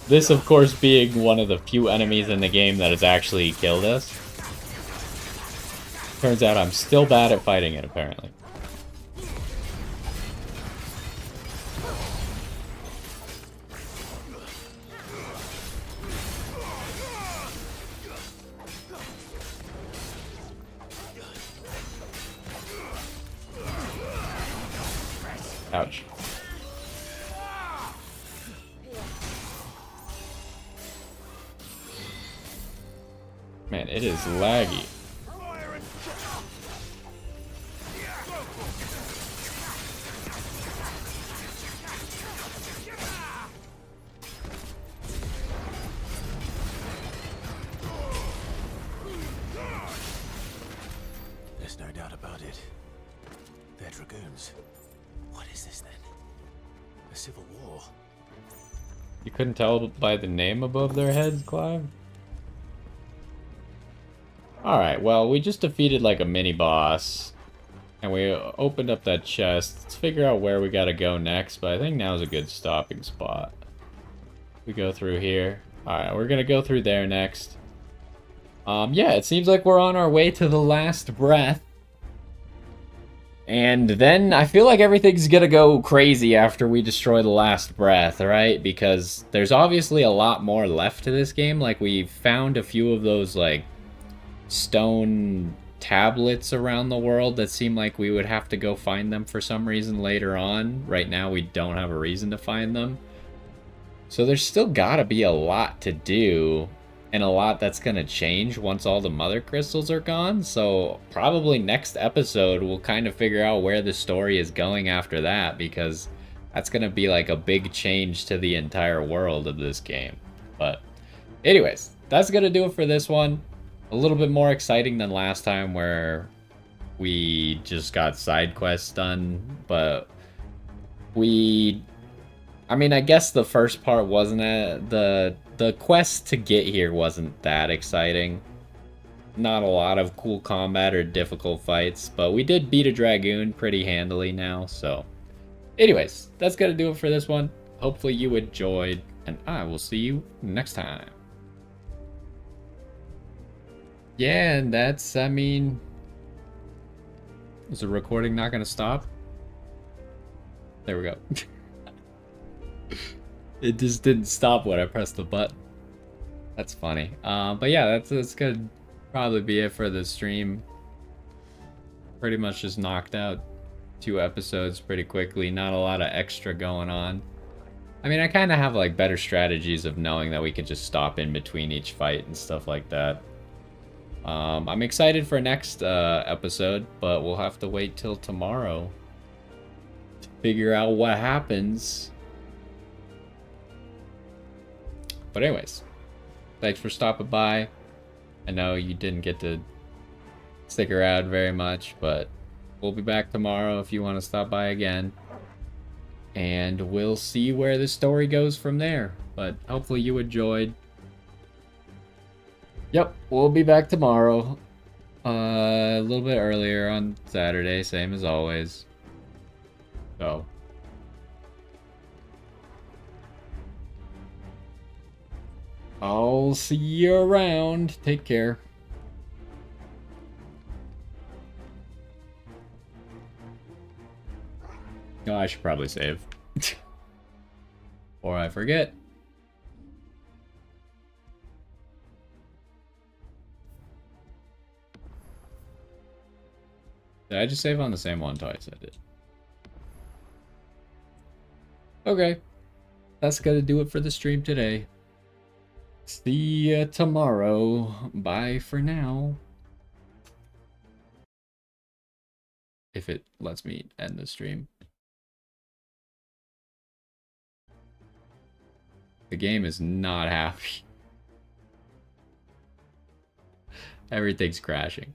This, of course, being one of the few enemies in the game that has actually killed us. Turns out I'm still bad at fighting it, apparently. Ouch. Man, it is laggy. There's no doubt about it. They're dragoons. What is this then? A civil war? You couldn't tell by the name above their heads, Clive? Alright, well, we just defeated like a mini-boss. And we opened up that chest. Let's figure out where we gotta go next, but I think now's a good stopping spot. We go through here. Alright, we're gonna go through there next. Yeah, it seems like we're on our way to the last breath. And then I feel like everything's gonna go crazy after we destroy the last breath, right? Because there's obviously a lot more left to this game. Like, we found a few of those, like, stone tablets around the world that seem like we would have to go find them for some reason later on. Right now, we don't have a reason to find them. So there's still gotta be a lot to do. And a lot that's going to change once all the mother crystals are gone. So probably next episode we'll kind of figure out where the story is going after that. Because that's going to be like a big change to the entire world of this game. But anyways, that's going to do it for this one. A little bit more exciting than last time where we just got side quests done. But I mean, I guess the first part wasn't the quest to get here wasn't that exciting. Not a lot of cool combat or difficult fights, but we did beat a dragoon pretty handily now, so. Anyways, that's gonna do it for this one. Hopefully you enjoyed, and I will see you next time. Yeah, and that's, I mean... Is the recording not gonna stop? There we go. It just didn't stop when I pressed the button. That's funny. But yeah, that's gonna probably be it for the stream. Pretty much just knocked out 2 episodes pretty quickly. Not a lot of extra going on. I mean, I kind of have like better strategies of knowing that we could just stop in between each fight and stuff like that. I'm excited for next episode, but we'll have to wait till tomorrow to figure out what happens. But anyways, thanks for stopping by. I know you didn't get to stick around very much, but we'll be back tomorrow if you want to stop by again. And we'll see where the story goes from there. But hopefully you enjoyed. Yep, we'll be back tomorrow. A little bit earlier on Saturday, same as always. So. I'll see you around. Take care. Oh, I should probably save. Or I forget. Did I just save on the same one twice? I did. Okay. That's gonna do it for the stream today. See ya tomorrow. Bye for now. If it lets me end the stream. The game is not happy. Everything's crashing.